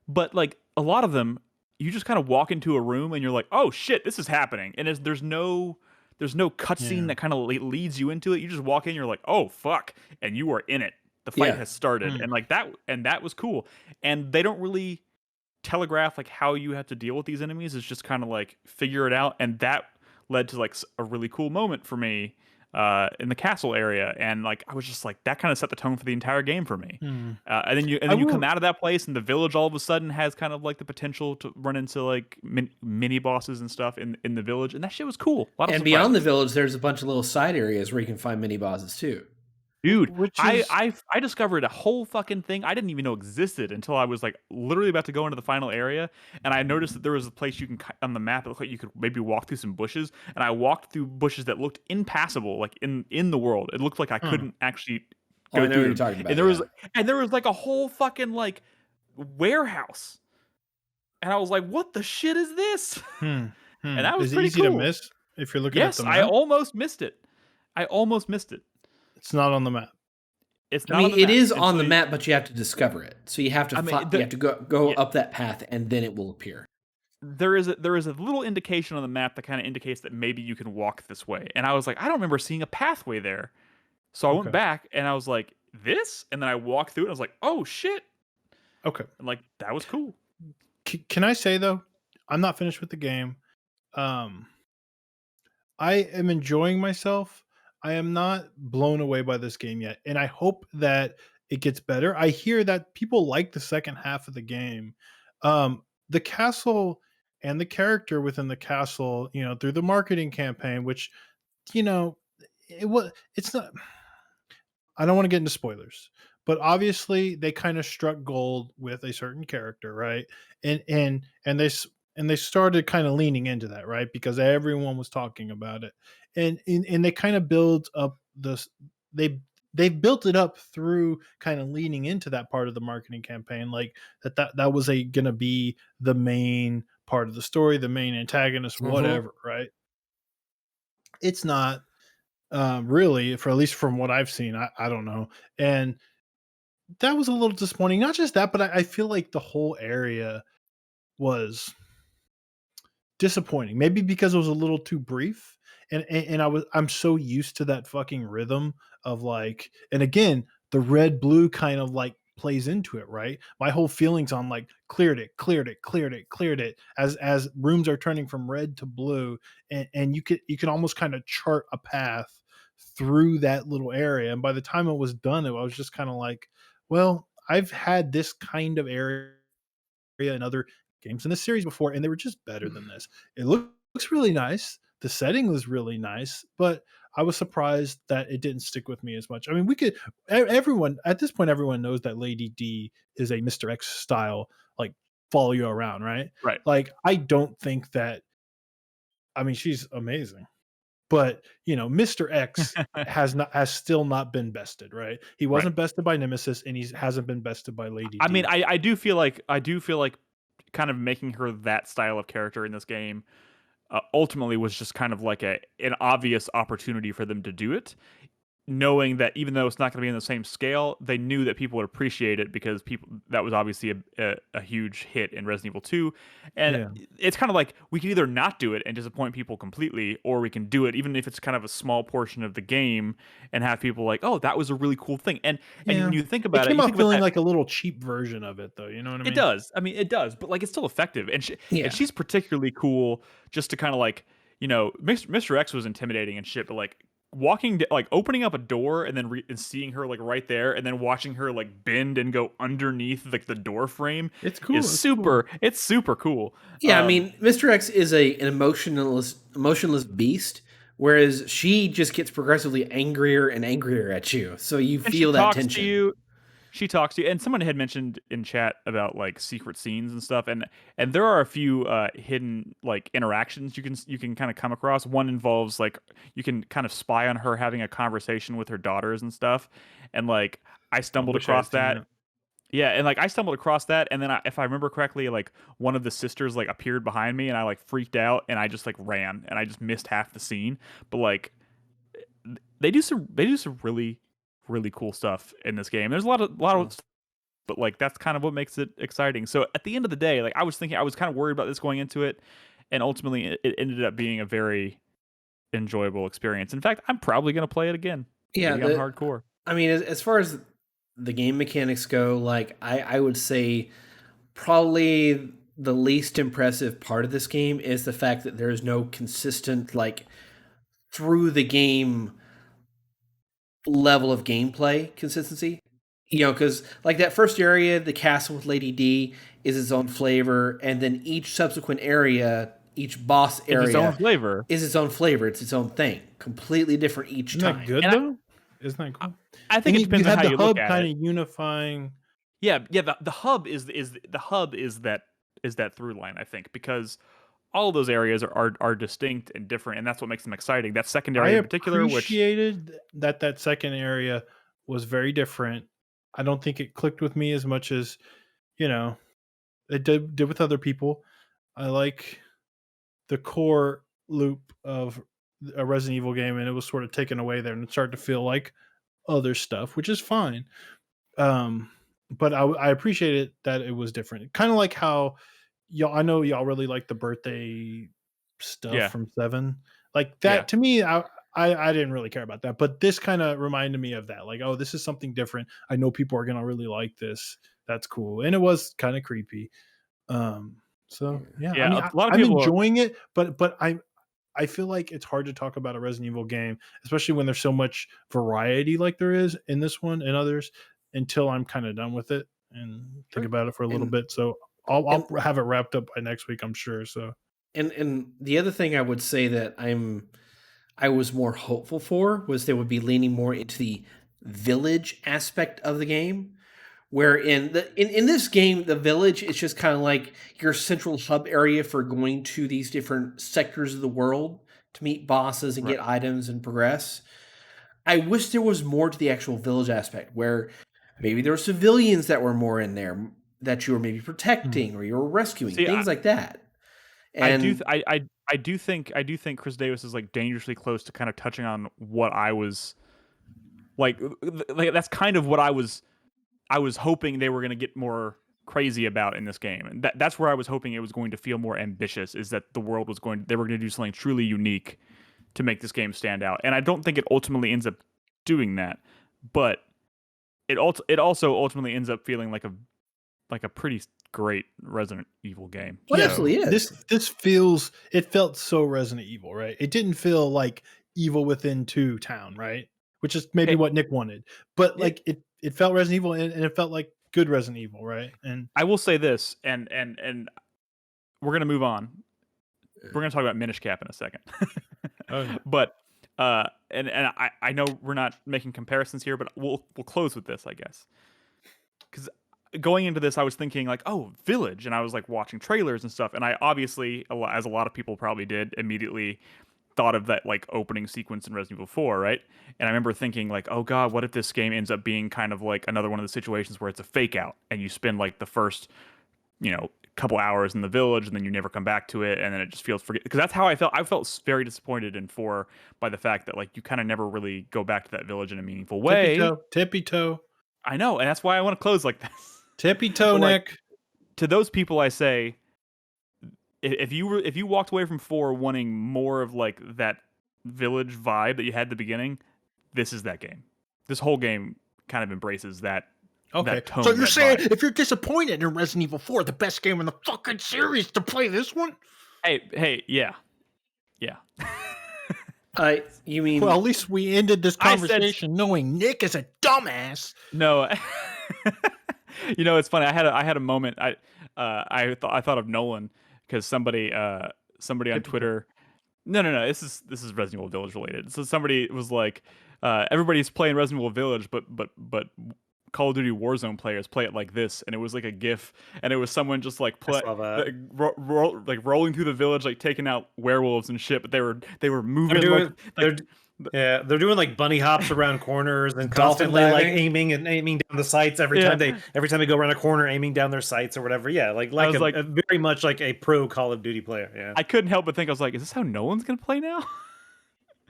but like a lot of them, you just kind of walk into a room and you're like, oh shit, this is happening, and there's no cutscene that kind of leads you into it. You just walk in, you're like, oh fuck, and you are in it. The fight has started, and like that was cool. And they don't really telegraph like how you have to deal with these enemies. It's just kind of like figure it out, and that led to like a really cool moment for me in the castle area, and like I was just like that kind of set the tone for the entire game for me. And then you come out of that place, and the village all of a sudden has kind of like the potential to run into like mini bosses and stuff in the village, and that shit was cool. And beyond the village, there's a bunch of little side areas where you can find mini bosses too. Dude, I discovered a whole fucking thing I didn't even know existed until I was like literally about to go into the final area, and I noticed that there was a place you can on the map. It looked like you could maybe walk through some bushes, and I walked through bushes that looked impassable, like in the world. It looked like I couldn't actually go I know through. what you're talking about. And there was like a whole fucking like warehouse, and I was like, "What the shit is this?" And that was pretty easy cool. to miss if you're looking at the map? I almost missed it. It's not on the map. It's not. I mean, on the it map. is on the map, but you have to discover it. So you have to you have to go up that path, and then it will appear. There is a little indication on the map that kind of indicates that maybe you can walk this way. And I was like, I don't remember seeing a pathway there. So I went back and I was like, this? And then I walked through it and I was like, oh shit. Okay. And like that was cool. Can I say though, I'm not finished with the game. I am enjoying myself. I am not blown away by this game yet, and I hope that it gets better. I hear that people like the second half of the game. The castle and the character within the castle, through the marketing campaign, which, it's not, I don't want to get into spoilers, but obviously they kind of struck gold with a certain character, right? And they started kind of leaning into that, right? Because everyone was talking about it, and they kind of build up this. They've built it up through kind of leaning into that part of the marketing campaign, like that was gonna be the main part of the story, the main antagonist, whatever, right? It's not really, for at least from what I've seen. I don't know, and that was a little disappointing. Not just that, but I feel like the whole area was disappointing. Maybe because it was a little too brief, and I'm so used to that fucking rhythm of like, and again, the red blue kind of like plays into it, right? My whole feelings on like cleared it as rooms are turning from red to blue, and you can almost kind of chart a path through that little area. And by the time it was done, I was just kind of like, well, I've had this kind of area in other games in the series before, and they were just better than this. It looks really nice. The setting was really nice, but I was surprised that it didn't stick with me as much. I mean, everyone at this point, everyone knows that Lady D is a Mr. X style, like follow you around, right? Right. Like, I don't think that. I mean, she's amazing, but Mr. X has still not been bested, right? He Right. wasn't bested by Nemesis, and he hasn't been bested by Lady I D. mean, I do feel like kind of making her that style of character in this game ultimately was just kind of like an obvious opportunity for them to do it, knowing that even though it's not going to be in the same scale, they knew that people would appreciate it because that was obviously a huge hit in Resident Evil 2. And Yeah. it's kind of like we can either not do it and disappoint people completely, or we can do it even if it's kind of a small portion of the game and have people like, oh, that was a really cool thing. And Yeah. when you think It about it, came you out think about feeling that, like a little cheap version of it, though. You know what I mean? it does. I mean, it does, but like it's still effective, and Yeah. she's particularly cool just to kind of like Mr. X was intimidating and shit, but like like opening up a door and then and seeing her like right there, and then watching her like bend and go underneath like the door frame It's cool. is super. Cool. It's super cool. Yeah, I mean, Mr. X is an emotionless beast, whereas she just gets progressively angrier and angrier at you. So you feel that tension. She talks to you, and someone had mentioned in chat about like secret scenes and stuff, and there are a few hidden like interactions you can kind of come across. One involves like you can kind of spy on her having a conversation with her daughters and stuff, and like I stumbled across that. Yeah, and like I stumbled across that, and then if I remember correctly, like one of the sisters like appeared behind me, and I like freaked out, and I just like ran, and I just missed half the scene. But like they do some really cool stuff in this game. There's a lot of but like that's kind of what makes it exciting. So at the end of the day, like I was kind of worried about this going into it, and ultimately it ended up being a very enjoyable experience. In fact, I'm probably going to play it again. Yeah, on hardcore. I mean, as far as the game mechanics go, like I would say probably the least impressive part of this game is the fact that there is no consistent like through the game level of gameplay consistency. Because like that first area, the castle with Lady D is its own flavor, and then each subsequent area, each boss area, it's its own flavor. Is its own flavor. It's its own thing, completely different each time. Isn't that good though? Isn't that cool? I think it depends on how you look at it. Kind of unifying. Yeah. The hub is that through line, I think, because all of those areas are distinct and different, and that's what makes them exciting. That second area in particular, I appreciated that second area was very different. I don't think it clicked with me as much as it did with other people. I like the core loop of a Resident Evil game, and it was sort of taken away there, and it started to feel like other stuff, which is fine. But I appreciated that it was different. Kind of like how I know y'all really like the birthday stuff from 7. Like that to me, I didn't really care about that, but this kind of reminded me of that. Like, oh, this is something different. I know people are gonna really like this. That's cool, and it was kind of creepy. So yeah, I mean, a lot of I'm people enjoying it, but I feel like it's hard to talk about a Resident Evil game, especially when there's so much variety like there is in this one and others, until I'm kind of done with it and think about it for a little bit. So I'll have it wrapped up by next week, I'm sure. So and the other thing I would say that I was more hopeful for was they would be leaning more into the village aspect of the game, where in this game the village is just kind of like your central hub area for going to these different sectors of the world to meet bosses and get items and progress. I wish there was more to the actual village aspect, where maybe there were civilians that were more in there that you were maybe protecting or you were rescuing, things like that. And I do think Chris Davis is like dangerously close to kind of touching on what I was like that's kind of what I was hoping they were going to get more crazy about in this game. And that's where I was hoping it was going to feel more ambitious, is that they were going to do something truly unique to make this game stand out. And I don't think it ultimately ends up doing that, but it also ultimately ends up feeling like a pretty great Resident Evil game. Well, it absolutely is. It felt so Resident Evil, right? It didn't feel like Evil Within 2 Town, right? Which is maybe what Nick wanted. But like it felt Resident Evil, and it felt like good Resident Evil, right? And I will say this, and we're gonna move on. We're gonna talk about Minish Cap in a second. Okay. But And I know we're not making comparisons here, but we'll close with this, I guess. Because going into this, I was thinking like, oh, Village, and I was like watching trailers and stuff, and I obviously, as a lot of people probably did, immediately thought of that like opening sequence in Resident Evil 4, right? And I remember thinking like, oh god, what if this game ends up being kind of like another one of the situations where it's a fake out, and you spend like the first, couple hours in the village, and then you never come back to it, and then it just feels forget. Because that's how I felt. I felt very disappointed in 4 by the fact that like you kind of never really go back to that village in a meaningful way. Tippy toe. I know, and that's why I want to close like this. Tippy toe, like, Nick. To those people, I say, if you walked away from 4 wanting more of like that village vibe that you had at the beginning, this is that game. This whole game kind of embraces that. Okay, that tone, so you're saying vibe. if you're disappointed in Resident Evil 4, the best game in the fucking series, to play this one? Hey, yeah. You mean? Well, at least we ended this conversation knowing Nick is a dumbass. No, it's funny. I had a moment. I thought of Nolan because somebody on Twitter. No. This is Resident Evil Village related. So somebody was like, everybody's playing Resident Evil Village, but Call of Duty Warzone players play it like this, and it was like a GIF, and it was someone just like rolling through the village, like taking out werewolves and shit. But they were moving. They're doing like bunny hops around corners and constantly like aiming down the sights every time they go around a corner, aiming down their sights or whatever. Yeah, like very much like a pro Call of Duty player. Yeah, I couldn't help but think, I was like, is this how Nolan's gonna play now?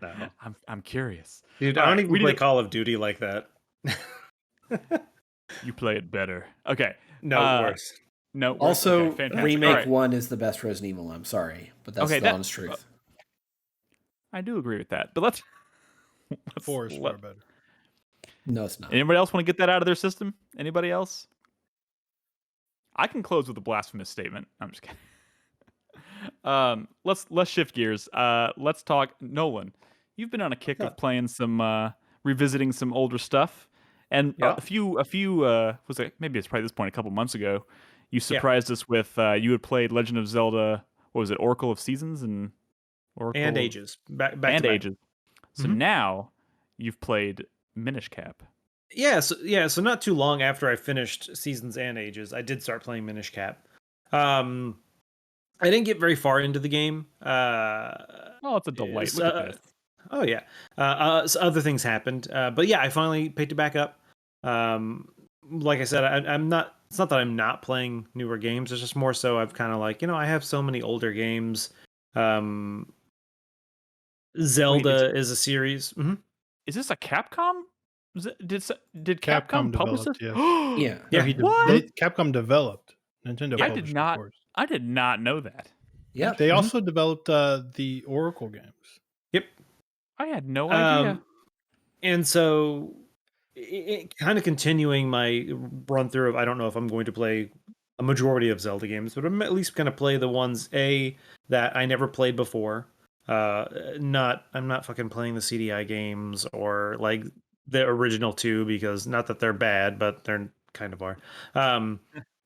No, I'm curious, dude. I don't even play Call of Duty like that. You play it better. Okay. No, worse. No. Also, okay, Remake 1 is the best Resident Evil. I'm sorry, but that's the honest truth. I do agree with that. But let's 4 is far better. No, it's not. Anybody else want to get that out of their system? Anybody else? I can close with a blasphemous statement. I'm just kidding. Let's shift gears. Let's talk Nolan. You've been on a kick of playing some revisiting some older stuff. And a few was it, maybe it's probably this point a couple months ago, you surprised us with you had played Legend of Zelda. What was it? Oracle of Seasons and Ages. Back Ages. So now you've played Minish Cap. Yeah. So not too long after I finished Seasons and Ages, I did start playing Minish Cap. I didn't get very far into the game. It's a delight. Look at this. Oh yeah. So other things happened, but yeah, I finally picked it back up. Like I said, I'm not. It's not that I'm not playing newer games. It's just more so I've kind of like, I have so many older games. Zelda is a series. Mm-hmm. Is this a Capcom? Did Capcom publish this? Yeah. Capcom developed. Nintendo. I did not. I did not know that. Yeah. They also developed the Oracle games. Yep. I had no idea. And so, kind of continuing my run through of, I don't know if I'm going to play a majority of Zelda games, but I'm at least going to play the ones that I never played before. I'm not fucking playing the CDI games or like the original 2, because not that they're bad, but they're kind of are.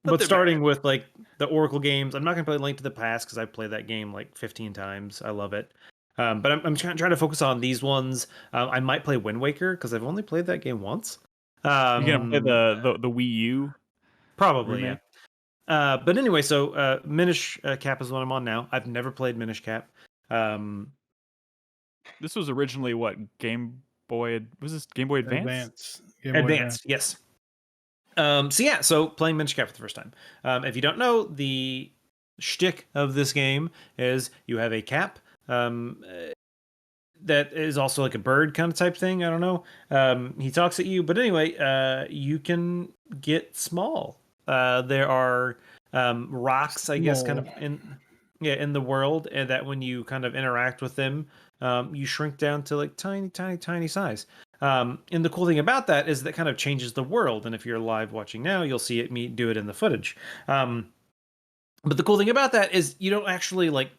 But starting with like the Oracle games, I'm not going to play Link to the Past because I played that game like 15 times. I love it. But I'm trying to focus on these ones. I might play Wind Waker because I've only played that game once. You're gonna play the Wii U? Probably, yeah. But anyway, so Minish Cap is what I'm on now. I've never played Minish Cap. This was originally what, Game Boy? Was this Game Boy Advance? Advanced, yes. So playing Minish Cap for the first time. If you don't know, the shtick of this game is you have a cap. That is also like a bird kind of type thing. I don't know. He talks at you, but anyway, you can get small. There are rocks, I guess, kind of in the world, and that when you kind of interact with them, you shrink down to like tiny size. And the cool thing about that is that kind of changes the world. And if you're live watching now, you'll see me do it in the footage. But the cool thing about that is you don't actually like,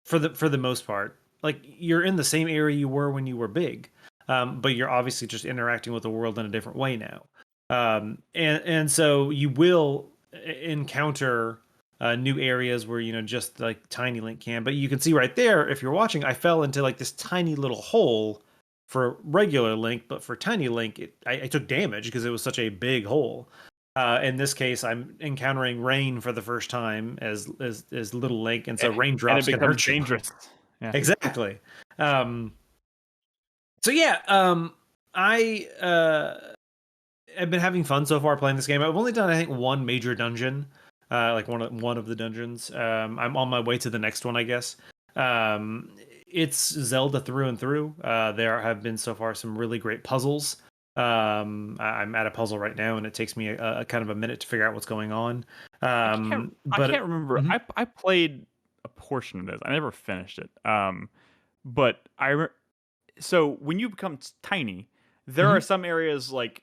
for the most part, like you're in the same area you were when you were big, but you're obviously just interacting with the world in a different way now. And so you will encounter new areas where just like Tiny Link can. But you can see right there, if you're watching, I fell into like this tiny little hole for regular Link, but for Tiny Link, I took damage because it was such a big hole. In this case, I'm encountering rain for the first time as little Link, and so raindrops and it can becomes hurt you. dangerous. Yeah. Exactly. So yeah, I have been having fun so far playing this game. I've only done, I think, one major dungeon, like one of the dungeons. I'm on my way to the next one, I guess. It's Zelda through and through. There have been so far some really great puzzles. I'm at a puzzle right now, and it takes me a kind of a minute to figure out what's going on. I can't remember. Mhm. I played a portion of this. I never finished it. But so when you become tiny, there are some areas like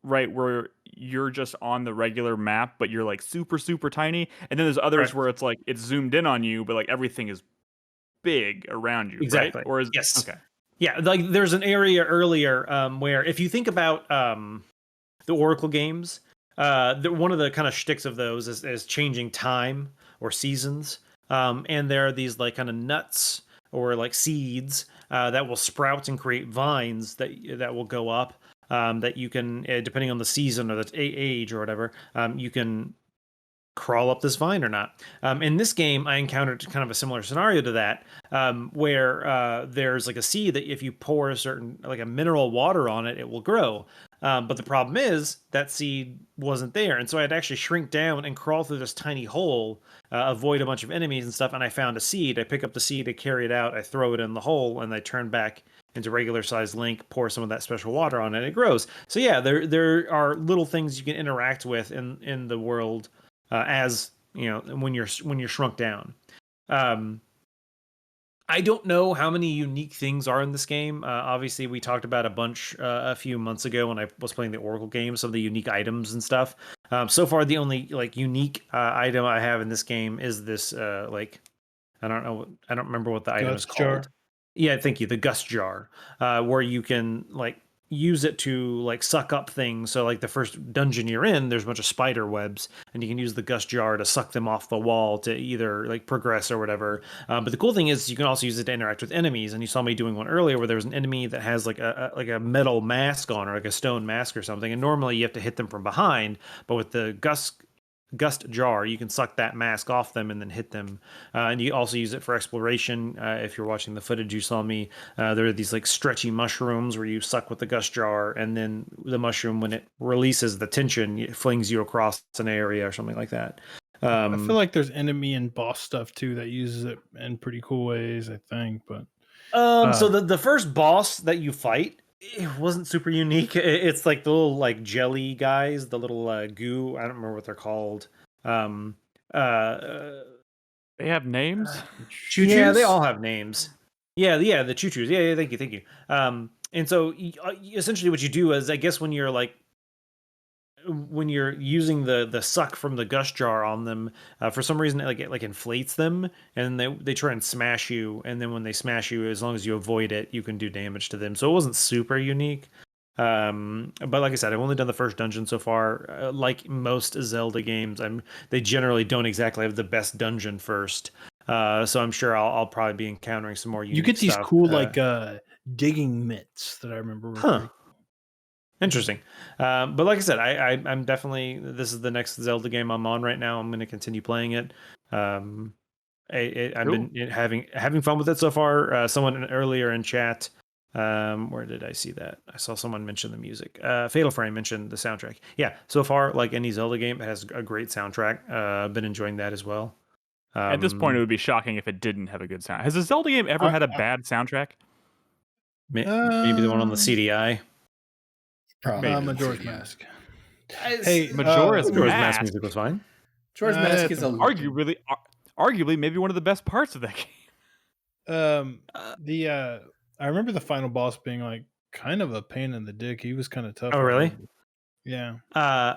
right where you're just on the regular map, but you're like super super tiny, and then there's others Correct. where it's like it's zoomed in on you, but like everything is big around you, right? Exactly. Or is Yes. okay? Yeah, like there's an area earlier where if you think about the Oracle games, one of the kind of shticks of those is changing time or seasons, and there are these like kind of nuts or like seeds that will sprout and create vines that will go up. That you can, depending on the season or the age or whatever, you can crawl up this vine or not. In this game, I encountered kind of a similar scenario to that, where there's like a seed that if you pour a certain like a mineral water on it, it will grow. But the problem is that seed wasn't there, and so I had to actually shrink down and crawl through this tiny hole, avoid a bunch of enemies and stuff. And I found a seed. I pick up the seed, I carry it out, I throw it in the hole, and I turn back into regular size Link, pour some of that special water on it, and it grows. So yeah, there are little things you can interact with in the world as when you're shrunk down. I don't know how many unique things are in this game. Obviously, we talked about a bunch a few months ago when I was playing the Oracle game, some of the unique items and stuff. So far, the only like unique item I have in this game is this like I don't remember what the item is Gust jar? called. Yeah, thank you. The Gust jar, where you can like use it to like suck up things. So like the first dungeon you're in, there's a bunch of spider webs, and you can use the Gust jar to suck them off the wall to either like progress or whatever. But the cool thing is you can also use it to interact with enemies. And you saw me doing one earlier where there was an enemy that has like a metal mask on or like a stone mask or something. And normally you have to hit them from behind, but with the Gust jar, you can suck that mask off them and then hit them. And you also use it for exploration. If you're watching the footage, you saw me. There are these like stretchy mushrooms where you suck with the Gust jar, and then the mushroom, when it releases the tension, it flings you across an area or something like that. I feel like there's enemy and boss stuff too that uses it in pretty cool ways, I think. But so the first boss that you fight, it wasn't super unique. It's like the little like jelly guys, the little goo. I don't remember what they're called. They have names. Yeah, they all have names. Yeah, the choo-choos. Yeah, thank you. And so essentially, what you do is, I guess, when you're using the suck from the Gust jar on them, for some reason it like inflates them, and they try and smash you, and then when they smash you, as long as you avoid it, you can do damage to them. So it wasn't super unique. But like I said, I've only done the first dungeon so far. Like most Zelda games, they generally don't exactly have the best dungeon first. So I'm sure I'll probably be encountering some more unique you get these stuff. cool like digging mitts that I remember were pretty cool. Interesting. But like I said, I'm definitely, this is the next Zelda game I'm on right now. I'm going to continue playing it. I've been having fun with it so far. Someone earlier in chat, where did I see that? I saw someone mention the music. Fatal Frame mentioned the soundtrack. Yeah, so far, like any Zelda game, it has a great soundtrack. I've been enjoying that as well. At this point, it would be shocking if it didn't have a good sound. Has a Zelda game ever had a bad soundtrack? Maybe the one on the CDI. Probably Majora's Mask. Hey, Majora's Mask music was fine. Majora's Mask is arguably maybe one of the best parts of that game. I remember the final boss being like kind of a pain in the dick. He was kind of tough. Oh, really? Yeah.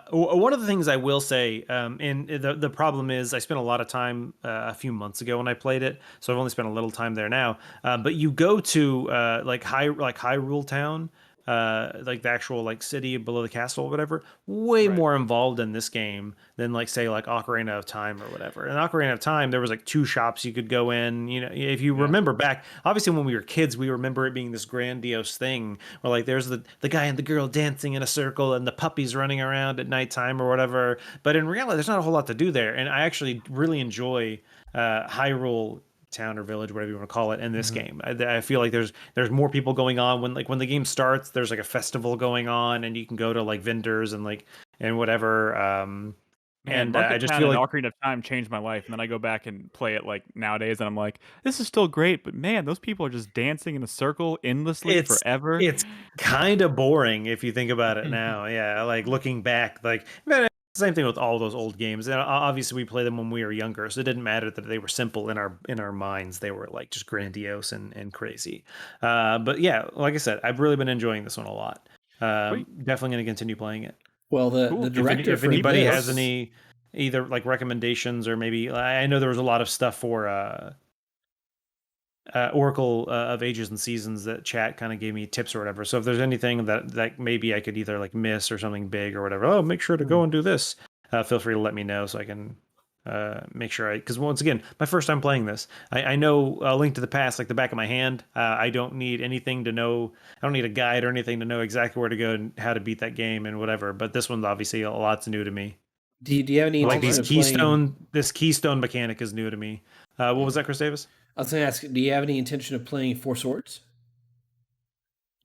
One of the things I will say, and the problem is, I spent a lot of time a few months ago when I played it, so I've only spent a little time there now. But you go to like Hyrule Town, like the actual like city below the castle or whatever, way Right. more involved in this game than like say like Ocarina of Time or whatever. In Ocarina of Time, there was like 2 shops you could go in. You know, if you remember back, obviously when we were kids, we remember it being this grandiose thing where like there's the guy and the girl dancing in a circle and the puppies running around at nighttime or whatever. But in reality, there's not a whole lot to do there. And I actually really enjoy Hyrule town or village, whatever you want to call it, in this game. I feel like there's more people going on when the game starts. There's like a festival going on, and you can go to like vendors and like and whatever. Man, and Market I just Town feel and like Ocarina of Time changed my life, and then I go back and play it like nowadays, and I'm like, this is still great, but man, those people are just dancing in a circle endlessly forever. it's kind of boring if you think about it now. Yeah, like looking back, like man, same thing with all those old games. And obviously, we played them when we were younger, so it didn't matter that they were simple in our minds. They were like just grandiose and crazy. But yeah, like I said, I've really been enjoying this one a lot. Sweet. Definitely going to continue playing it. Well, the Cool. director If for anybody this, has any either like recommendations or maybe I know there was a lot of stuff for Oracle of Ages and Seasons that chat kind of gave me tips or whatever. So if there's anything that maybe I could either like miss or something big or whatever, oh, make sure to go and do this. Feel free to let me know so I can make sure because once again, my first time playing this, I know A Link to the Past like the back of my hand. I don't need anything to know. I don't need a guide or anything to know exactly where to go and how to beat that game and whatever. But this one's obviously a lot's new to me. do you have any Like intention these of playing? this keystone mechanic is new to me. What was that, Chris Davis? I was going to ask, do you have any intention of playing Four Swords?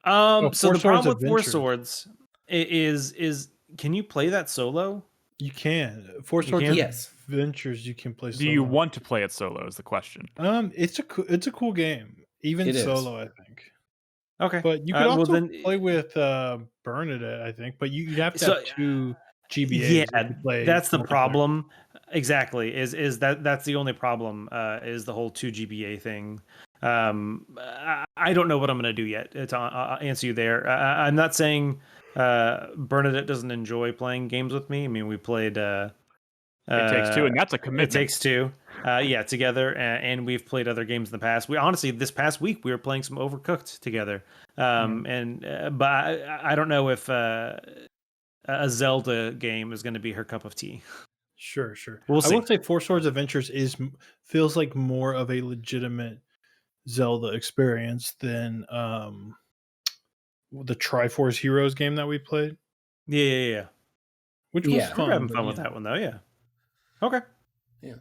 Oh, So Four the Swords problem with Four Adventures. Swords is can you play that solo? You can. Four You Swords can? Yes. Adventures you can play Do solo. you want to play it solo? Is the question. It's a cool game, even It is. solo, I think. Okay, But you could well also then, play with Bernadette, I think. But you'd have to So, have 2 GBAs yeah, if you play that's the multiplayer. problem. Exactly, is that's the only problem? Is the whole 2 GBA thing. I don't know what I'm gonna do yet to answer you there. I'm not saying Bernadette doesn't enjoy playing games with me. I mean, we played. It Takes Two, and that's a It commitment. Takes Two. Yeah, together, and we've played other games in the past. We honestly, this past week, we were playing some Overcooked together. And but I don't know if a Zelda game is going to be her cup of tea. Sure. We'll I will see. say Four Swords Adventures feels like more of a legitimate Zelda experience than the Triforce Heroes game that we played, Yeah. which was Yeah. We're fun. having but, fun you with know. that one though. Yeah. Okay. Yeah.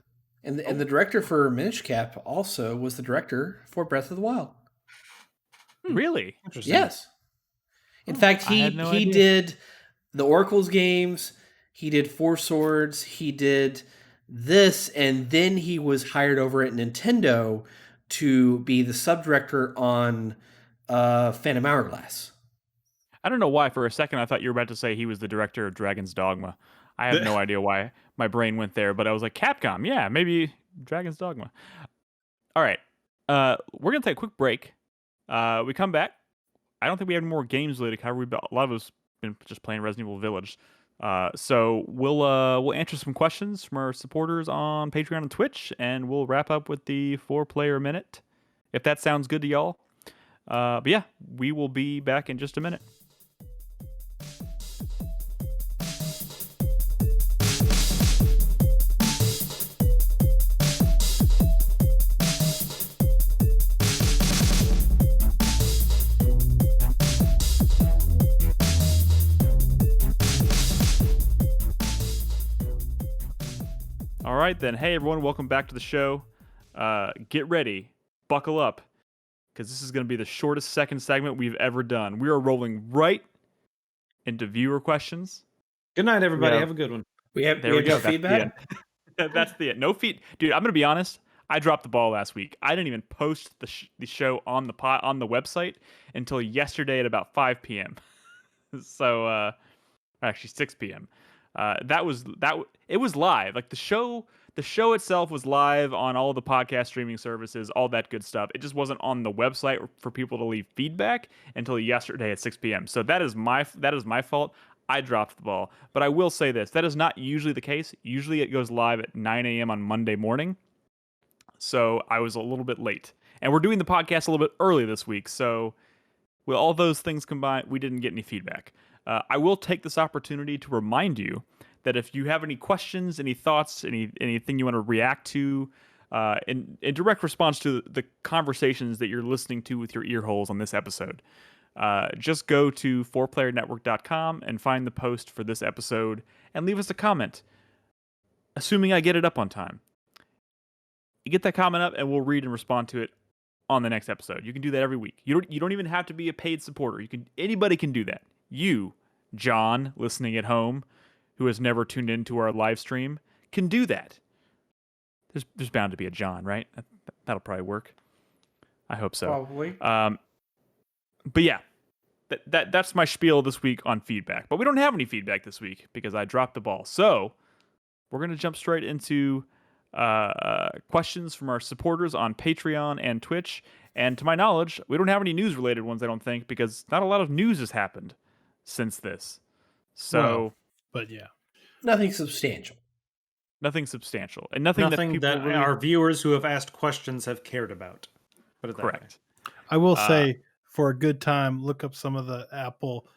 And the director for Minish Cap also was the director for Breath of the Wild. Really? Interesting. Yes. In fact, I he had no he idea. did the Oracle's games, he did Four Swords, he did this, and then he was hired over at Nintendo to be the subdirector on Phantom Hourglass. I don't know why. For a second, I thought you were about to say he was the director of Dragon's Dogma. I have no idea why my brain went there, but I was like, Capcom, yeah, maybe Dragon's Dogma. All right, we're gonna take a quick break. We come back. I don't think we have any more games related to cover. A lot of us been just playing Resident Evil Village. So we'll answer some questions from our supporters on Patreon and Twitch, and we'll wrap up with the 4-player minute, if that sounds good to y'all. But yeah, we will be back in just a minute. All right, then. Hey, everyone. Welcome back to the show. Get ready. Buckle up. Because this is going to be the shortest second segment we've ever done. We are rolling right into viewer questions. Good night, everybody. Yeah. Have a good one. We have There we go. no feedback. That's the end. No feed. Dude, I'm going to be honest. I dropped the ball last week. I didn't even post the show on the website until yesterday at about 5 p.m. So, actually 6 p.m. It was live. Like the show itself was live on all the podcast streaming services, all that good stuff. It just wasn't on the website for people to leave feedback until yesterday at 6 p.m. So that is my fault. I dropped the ball. But I will say this, that is not usually the case. Usually it goes live at 9 a.m. on Monday morning. So I was a little bit late. And we're doing the podcast a little bit early this week. So with all those things combined, we didn't get any feedback. I will take this opportunity to remind you that if you have any questions, any thoughts, anything you want to react to, in direct response to the conversations that you're listening to with your ear holes on this episode, just go to 4playernetwork.com and find the post for this episode and leave us a comment, assuming I get it up on time. You get that comment up and we'll read and respond to it on the next episode. You can do that every week. You don't even have to be a paid supporter. Anybody can do that. You, John, listening at home, who has never tuned into our live stream, can do that. There's bound to be a John, right? That'll probably work. I hope so. Probably. But yeah, that's my spiel this week on feedback. But we don't have any feedback this week because I dropped the ball. So we're going to jump straight into questions from our supporters on Patreon and Twitch. And to my knowledge, we don't have any news-related ones, I don't think, because not a lot of news has happened since this. So, Well, but yeah, Nothing substantial. nothing substantial. And nothing that people really... our viewers who have asked questions have cared about. Put it that way. Correct. I will say for a good time, look up some of the Apple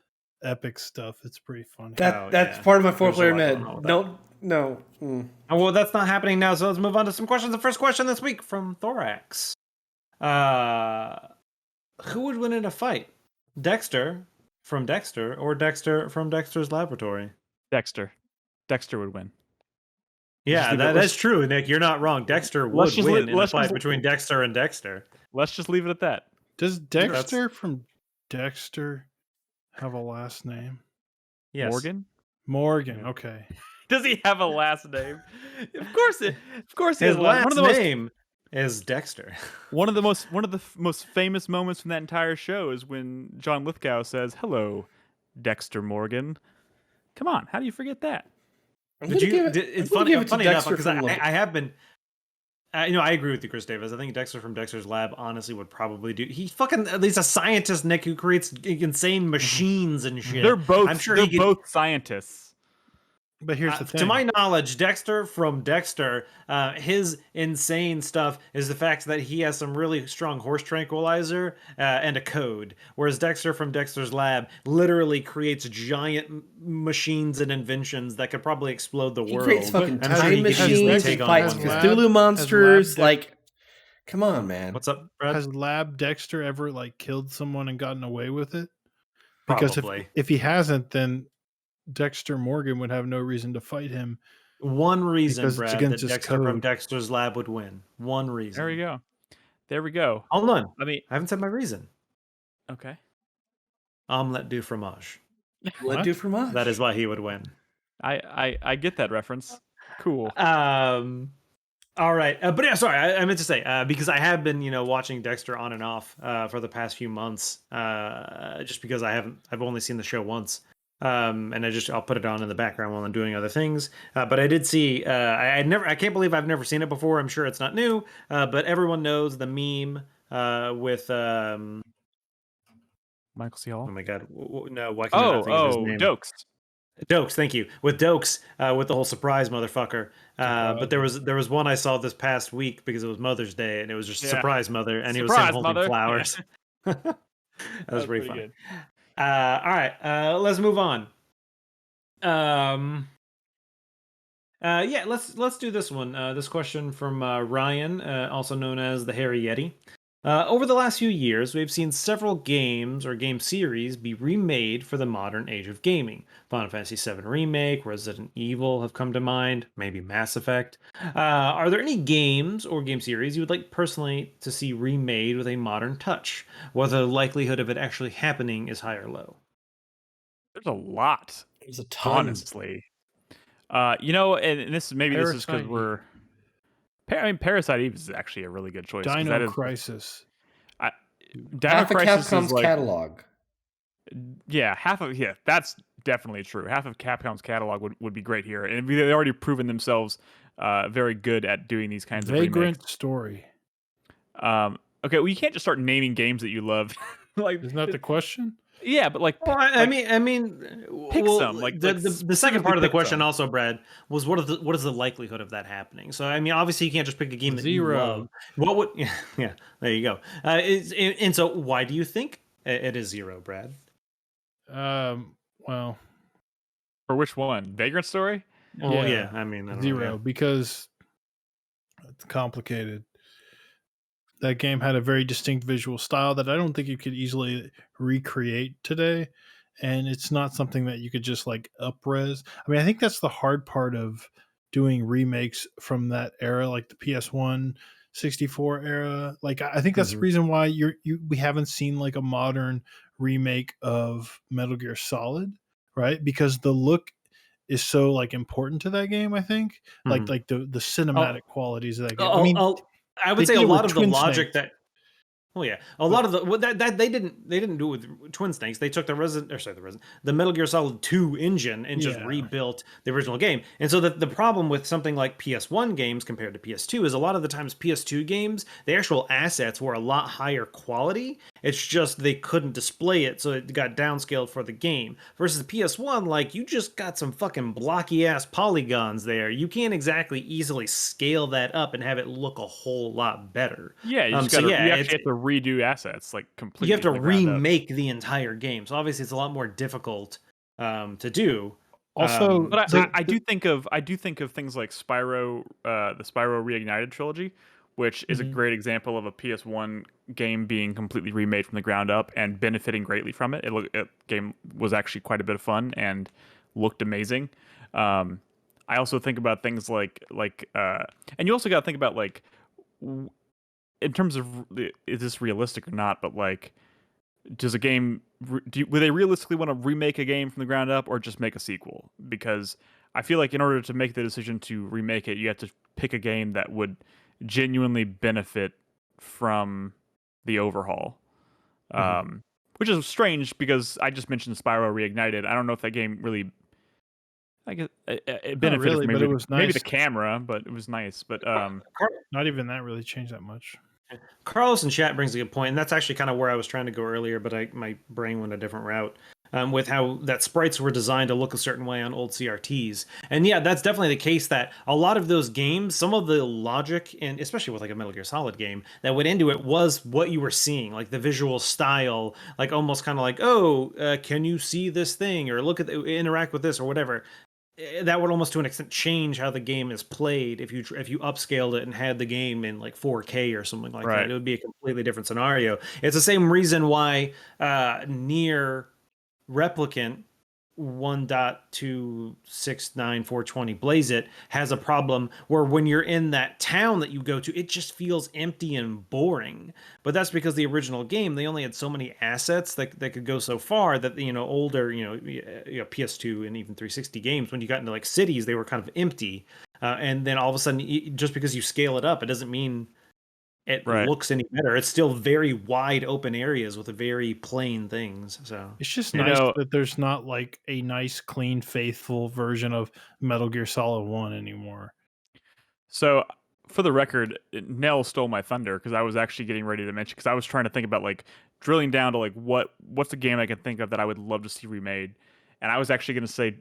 Epic stuff. It's pretty funny. That's part of my There's a 4-player lot med. going on with that. No. Mm. Oh, well, that's not happening now, so let's move on to some questions. The first question this week from Thorax. Who would win in a fight? Dexter from Dexter or Dexter from Dexter's Laboratory? Dexter would win. Yeah, that's true, Nick. You're not wrong. Dexter would win in a fight between Dexter and Dexter. Let's just leave it at that. Does Dexter from Dexter have a last name? Yes. Morgan. Okay. Does he have a last name? Of course he His has. last name is Dexter. One of the most famous moments from that entire show is when John Lithgow says, "Hello, Dexter Morgan." Come on, how do you forget that? It's funny enough because I have been. I agree with you, Chris Davis. I think Dexter from Dexter's Lab honestly would probably do. He's a scientist, Nick, who creates insane machines and shit. They're both. I'm sure they're both scientists. But here's the thing. To my knowledge, Dexter from Dexter, his insane stuff is the fact that he has some really strong horse tranquilizer and a code. Whereas Dexter from Dexter's Lab literally creates giant machines and inventions that could probably explode the world. He creates fucking I'm sure time he could easily machines, take he on fights one guy. Cthulhu monsters. Like, come on, man. What's up, Brad? Has Lab Dexter ever killed someone and gotten away with it? Because Probably. if he hasn't, then Dexter Morgan would have no reason to fight him. One reason, because it's Brad, against that his Dexter from code. Dexter's Lab would win. One reason. There we go. Hold on. I mean, I haven't said my reason. okay. Omelette du fromage. What do from us? That is why he would win. I get that reference. Cool. All right, but yeah, sorry, I meant to say because I have been, watching Dexter on and off for the past few months, just because I've only seen the show once, and I'll put it on in the background while I'm doing other things. But I did see, I can't believe I've never seen it before. I'm sure it's not new, but everyone knows the meme with Michael C. Hall. Oh my God, no, why can't I not think of his name? Dokes, thank you. With Dokes, with the whole surprise motherfucker. But there was one I saw this past week because it was Mother's Day, and it was just surprise mother, and he was holding mother. Flowers. Yeah. that was pretty funny. All right, let's move on. Let's do this one. This question from Ryan, also known as the Hairy Yeti. Over the last few years, we've seen several games or game series be remade for the modern age of gaming. Final Fantasy VII Remake, Resident Evil have come to mind, maybe Mass Effect. Are there any games or game series you would like personally to see remade with a modern touch, whether the likelihood of it actually happening is high or low? There's a lot. There's a ton. Honestly. And this is because we're... Parasite Eve is actually a really good choice. Dino Crisis. Half of Capcom's catalog. Yeah, that's definitely true. Half of Capcom's catalog would be great here. And they've already proven themselves very good at doing these kinds of remakes. Vagrant Story. Okay, well, you can't just start naming games that you love. Isn't that the question? Yeah, but I mean, pick some. The second part of the question also, Brad, was what is the likelihood of that happening? So I mean, obviously you can't just pick a game that you love. What would? Yeah, there you go. And so why do you think It is 0, Brad. Well, For which one? Vagrant Story? Well, yeah. I mean, I don't know, 0 yeah. because it's complicated. That game had a very distinct visual style that I don't think you could easily recreate today. And it's not something that you could just like up-res. I mean, I think that's the hard part of doing remakes from that era, like the PS1, 64 era. Like I think that's the reason why we haven't seen like a modern remake of Metal Gear Solid, right? Because the look is so like important to that game, I think. Mhm. Like the cinematic qualities of that game. I I'll, mean, I'll, I they would say did a it with lot of the Twin logic Snake. that. Oh yeah, a lot of the that they didn't do it with Twin Snakes. They took the Metal Gear Solid 2 engine and just rebuilt the original game. And so the problem with something like PS1 games compared to PS2 is a lot of the times PS2 games, the actual assets were a lot higher quality. It's just they couldn't display it, so it got downscaled for the game. Versus the PS1, like you just got some fucking blocky ass polygons there. You can't exactly easily scale that up and have it look a whole lot better. Yeah, you just So gotta yeah, you actually have to redo assets like you completely have to from the ground up. remake the entire game. So obviously, it's a lot more difficult to do. Also, But I do think of things like Spyro, the Spyro Reignited trilogy, which is a great example of a PS1 game being completely remade from the ground up and benefiting greatly from it. It game was actually quite a bit of fun and looked amazing. I also think about things like and you also got to think about like in terms of is this realistic or not, but like does a game would they realistically want to remake a game from the ground up or just make a sequel? Because I feel like in order to make the decision to remake it, you have to pick a game that would genuinely benefit from the overhaul. Which is strange because I just mentioned Spyro Reignited. I don't know if that game really, I guess it not benefited really, from but it was maybe the nice. camera, but it was nice. But Not even that really changed that much. Carlos in chat brings a good point, and that's actually kind of where I was trying to go earlier, but my brain went a different route. With how that sprites were designed to look a certain way on old CRTs. And yeah, that's definitely the case that a lot of those games, some of the logic, and especially with like a Metal Gear Solid game, that went into it was what you were seeing, like the visual style, like almost kind of like, oh, can you see this thing, or look at interact with this, or whatever. That would almost to an extent change how the game is played if you upscaled it and had the game in like 4K or something like that. It would be a completely different scenario. It's the same reason why near Replicant 1.269.420 Blaze It has a problem where when you're in that town that you go to, it just feels empty and boring. But that's because the original game, they only had so many assets that could go so far that, older, PS2 and even 360 games, when you got into like cities, they were kind of empty. And then all of a sudden, just because you scale it up, it doesn't mean it looks any better. It's still very wide open areas with very plain things. So it's just nice that there's not like a nice, clean, faithful version of Metal Gear Solid 1 anymore. So for the record, Nell stole my thunder because I was actually getting ready to mention, because I was trying to think about like drilling down to like what's a game I can think of that I would love to see remade, and I was actually going to say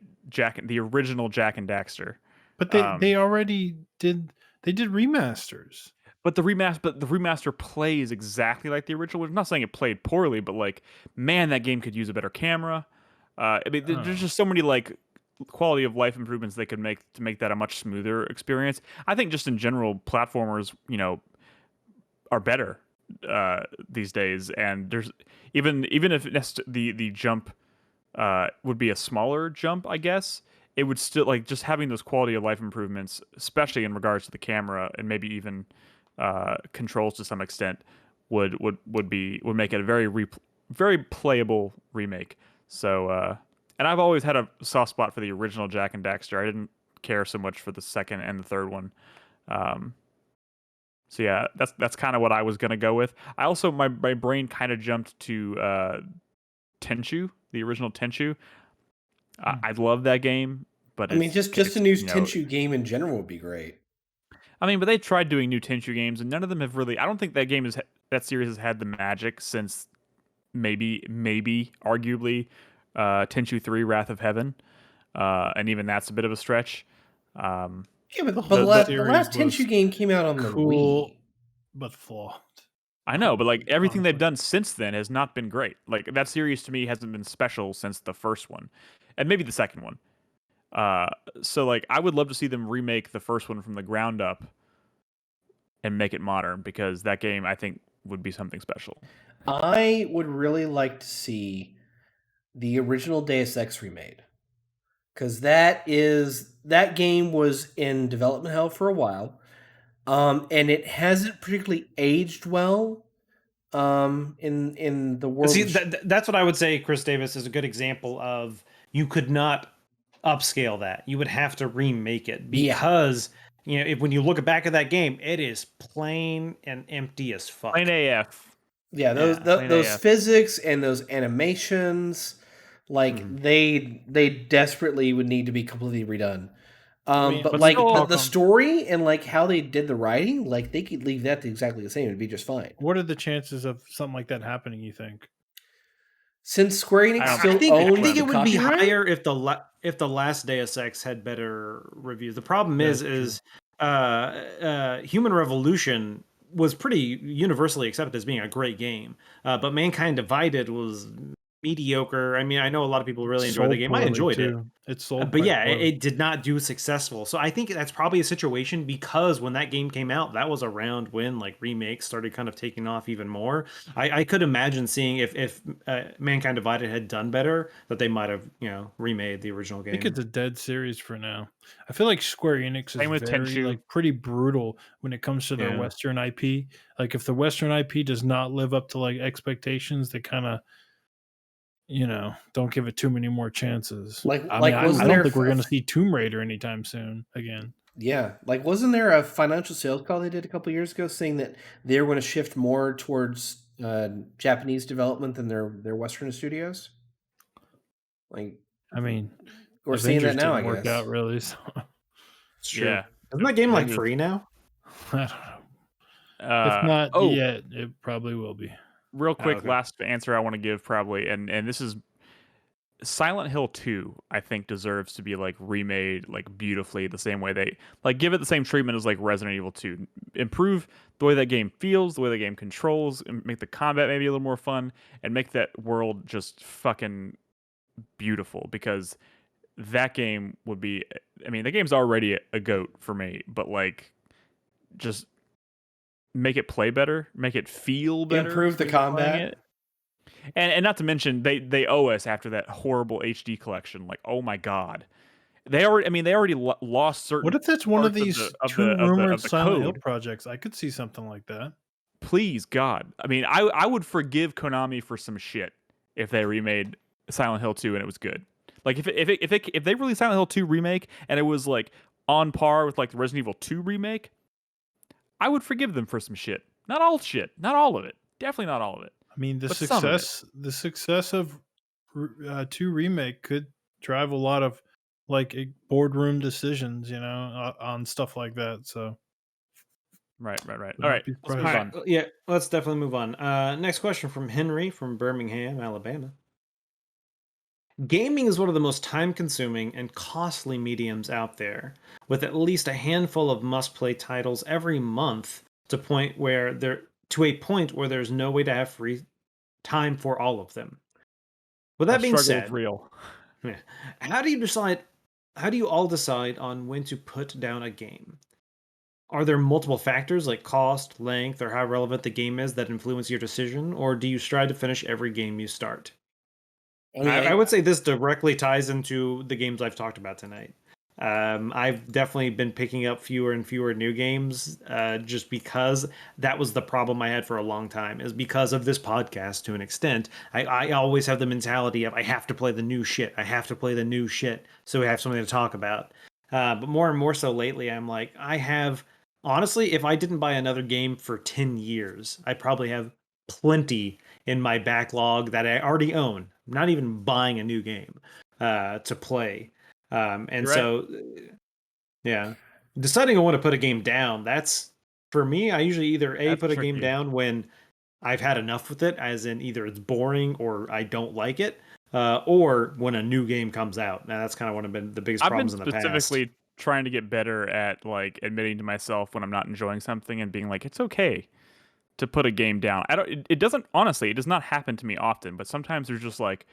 the original Jak and Daxter. But they already did. They did remasters. But the remaster plays exactly like the original. I'm not saying it played poorly, but like, man, that game could use a better camera. I mean, there's just so many like quality of life improvements they could make to make that a much smoother experience. I think just in general, platformers, are better these days. And there's even if the jump would be a smaller jump, I guess it would still, like, just having those quality of life improvements, especially in regards to the camera and maybe even controls to some extent, would make it a very playable remake. So and I've always had a soft spot for the original Jak and Daxter. I didn't care so much for the second and the third one. So yeah, that's kind of what I was gonna go with. I also, my brain kind of jumped to Tenchu, the original Tenchu. I love that game, but I mean, just a new Tenchu game in general would be great. I mean, but they tried doing new Tenchu games, and none of them have really. I don't think that series has had the magic since maybe arguably Tenchu 3: Wrath of Heaven, and even that's a bit of a stretch. Yeah, but the last Tenchu game came out on the Wii, but flawed. I know, but like everything they've honestly. done since then has not been great. Like that series to me hasn't been special since the first one, and maybe the second one. Uh, so like I would love to see them remake the first one from the ground up and make it modern because that game I think would be something special. I would really like to see the original Deus Ex remade, because that game was in development hell for a while, and it hasn't particularly aged well. In the world See, of that's what I would say. Chris Davis is a good example of you could not upscale that. You would have to remake it yeah, because when you look back at that game, it is plain and empty as fuck. Plain AF. yeah, Yeah, plain those AF. physics and those animations, like Mhm. they desperately would need to be completely redone. mean, But But like still, the story and like how they did the writing, like they could leave that exactly the same. It'd be just fine. what are the chances of something like that happening, you think? Since Square Enix I don't I still think I owns think the it would be copyright, higher if the last Deus Ex had better reviews. The problem That's is Human Revolution was pretty universally accepted as being a great game, but Mankind Divided was mediocre. I mean, I know a lot of people really enjoyed the sold game. I poorly enjoyed it. too. It sold But quite yeah, poorly. it did not do successful. So I think that's probably a situation because when that game came out, that was around when like remakes started kind of taking off even more. I could imagine seeing if Mankind Divided had done better, that they might have remade the original I think it's game. a dead series for now. I feel like Square Enix is same with very Tenchu. pretty brutal when it comes to their Yeah. Western IP. Like if the Western IP does not live up to like expectations, they kind of don't give it too many more chances. like I mean, like I wasn't don't there? think we're going to see Tomb Raider anytime soon again. Yeah, like wasn't there a financial sales call they did a couple years ago saying that they were going to shift more towards Japanese development than their Western studios? Like I mean, we're seeing that Avengers now, I didn't work guess. out really. So It's true. Yeah. Isn't that game like Avengers. free now? I don't know. If not Oh, yet, it probably will be. real quick, okay. last answer I want to give probably, and this is Silent Hill 2, I think deserves to be like remade like beautifully the same way they like give it the same treatment as like Resident Evil 2. Improve the way that game feels, the way the game controls, and make the combat maybe a little more fun and make that world just fucking beautiful because that game would be I mean, the game's already a goat for me, but like just make it play better, make it feel better Improve the when you're playing combat. it. And not to mention they owe us after that horrible HD collection. Like, oh my god, they already lost certain What if that's one of parts of these two rumored the Silent Hill code. projects? I could see something like that. Please God, I mean, I would forgive Konami for some shit if they remade Silent Hill 2 and it was good. Like if they released Silent Hill 2 remake and it was like on par with like the Resident Evil 2 remake, I would forgive them for some shit. Not all shit, not all of it. Definitely not all of it. I mean, But some of it. the success of 2 remake could drive a lot of like boardroom decisions, on stuff like that. So Right. would All not right, be let's All move surprised. right, on. yeah, let's definitely move on. Next question from Henry from Birmingham, Alabama. Gaming is one of the most time-consuming and costly mediums out there, with at least a handful of must-play titles every month to a point where there's no way to have free time for all of them. With that The being struggle is said, real. how do you decide? How do you all decide on when to put down a game? Are there multiple factors like cost, length, or how relevant the game is that influence your decision, or do you strive to finish every game you start? I mean, I would say this directly ties into the games I've talked about tonight. I've definitely been picking up fewer and fewer new games just because that was the problem I had for a long time, is because of this podcast to an extent. I always have the mentality of I have to play the new shit. I have to play the new shit so we have something to talk about. But more and more so lately, I'm like, honestly, if I didn't buy another game for 10 years, I probably have plenty in my backlog that I already own. I'm not even buying a new game to play. And You're right. so, yeah, deciding I want to put a game down, that's for me. I usually either That's put a game tricky. down when I've had enough with it, as in either it's boring or I don't like it, or when a new game comes out. Now that's kind of one of the biggest I've been problems in the past. specifically trying to get better at like admitting to myself when I'm not enjoying something and being like, it's okay. to put a game down. I don't. It doesn't honestly. It does not happen to me often, but sometimes there's just like,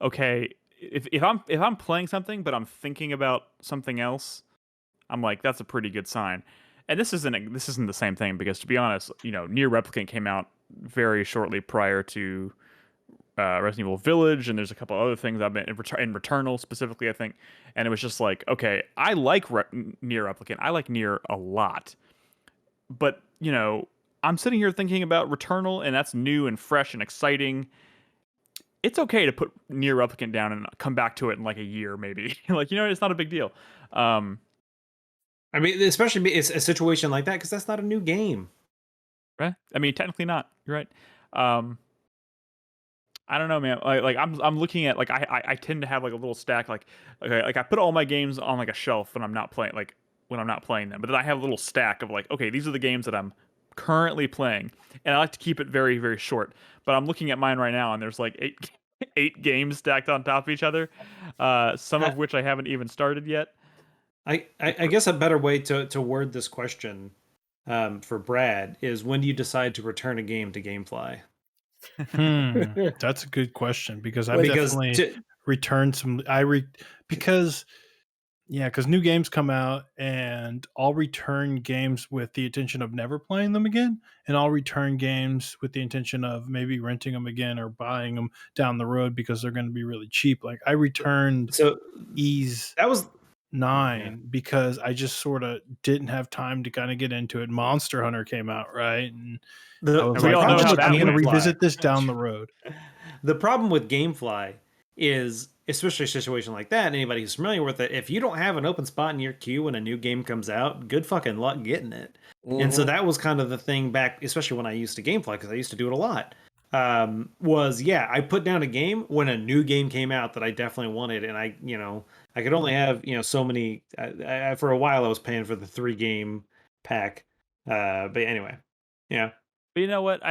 okay, if I'm playing something but I'm thinking about something else, I'm like, that's a pretty good sign. And this isn't the same thing because to be honest, Near Replicant came out very shortly prior to Resident Evil Village, and there's a couple other things I've been in Returnal specifically, I think. And it was just like, okay, I like Near Replicant. I like Near a lot, but I'm sitting here thinking about Returnal, and that's new and fresh and exciting. It's okay to put Near Replicant down and come back to it in like a year, maybe. Like, it's not a big deal. I mean, especially it's a situation like that because that's not a new game, right? I mean, technically not. You're right. I don't know, man. Like I'm looking at like I tend to have like a little stack like okay, like I put all my games on like a shelf when I'm not playing them. But then I have a little stack of like, okay, these are the games that I'm currently playing, and I like to keep it very, very short. But I'm looking at mine right now, and there's like eight games stacked on top of each other, some of which I haven't even started yet. I guess a better way to word this question for Brad is, when do you decide to return a game to GameFly? That's a good question because I've definitely returned some. Because new games come out and I'll return games with the intention of never playing them again, and I'll return games with the intention of maybe renting them again or buying them down the road because they're going to be really cheap. Like I returned Ease that was 9 because I just sort of didn't have time to kind of get into it. Monster Hunter came out, right? And I was like, I'm going to revisit this down the road. The problem with GameFly is, especially a situation like that, anybody who's familiar with it, if you don't have an open spot in your queue when a new game comes out, good fucking luck getting it. Mm-hmm. And so that was kind of the thing back, especially when I used to GameFly, because I used to do it a lot. I put down a game when a new game came out that I definitely wanted, and I could only have so many. For a while, I was paying for the 3-game pack. But anyway, yeah. But you know what?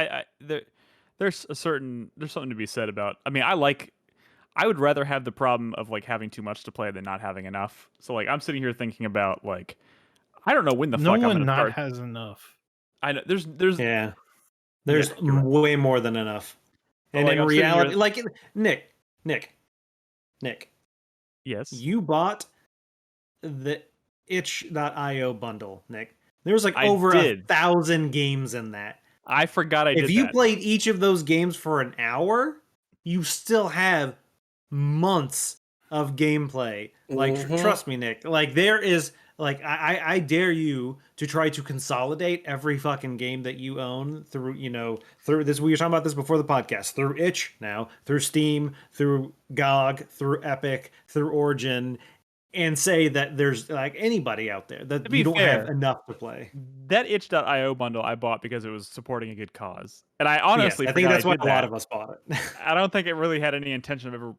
There's something to be said about. I mean, I would rather have the problem of like having too much to play than not having enough. So like I'm sitting here thinking about like I don't know when the fuck I'm gonna start. Has enough. I know there's way more than enough. And in reality, like Nick. Yes. You bought the itch.io bundle, Nick. There's like over 1,000 games in that. I forgot I did that. If you played each of those games for an hour, you still have months of gameplay. Like, trust me, Nick. Like, there is, like, I dare you to try to consolidate every fucking game that you own through this. We were talking about this before the podcast. Through itch now, through Steam, through GOG, through Epic, through Origin, and say that there's like anybody out there that you don't have enough to play. That itch.io bundle I bought because it was supporting a good cause. And I honestly I think that's why a lot of us bought it. I don't think it really had any intention of ever.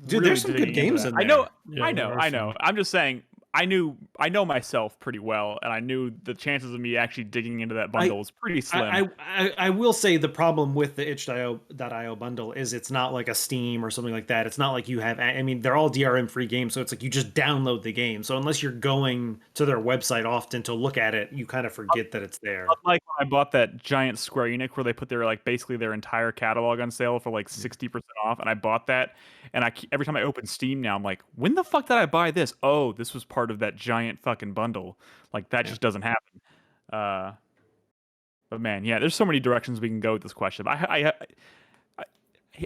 Dude, really there's some good games in there. I know. I'm just saying I know myself pretty well, and I knew the chances of me actually digging into that bundle was pretty slim. I will say the problem with the itch.io bundle is it's not like a Steam or something like that. It's not like you have, I mean, they're all DRM free games, so it's like you just download the game. So unless you're going to their website often to look at it, you kind of forget that it's there. Like when I bought that giant Square Enix where they put their like basically their entire catalog on sale for like 60% off, and I bought that, and every time I open Steam now, I'm like, when the fuck did I buy this? Oh, this was part of that giant fucking bundle. Like that just doesn't happen. But man, yeah, there's so many directions we can go with this question.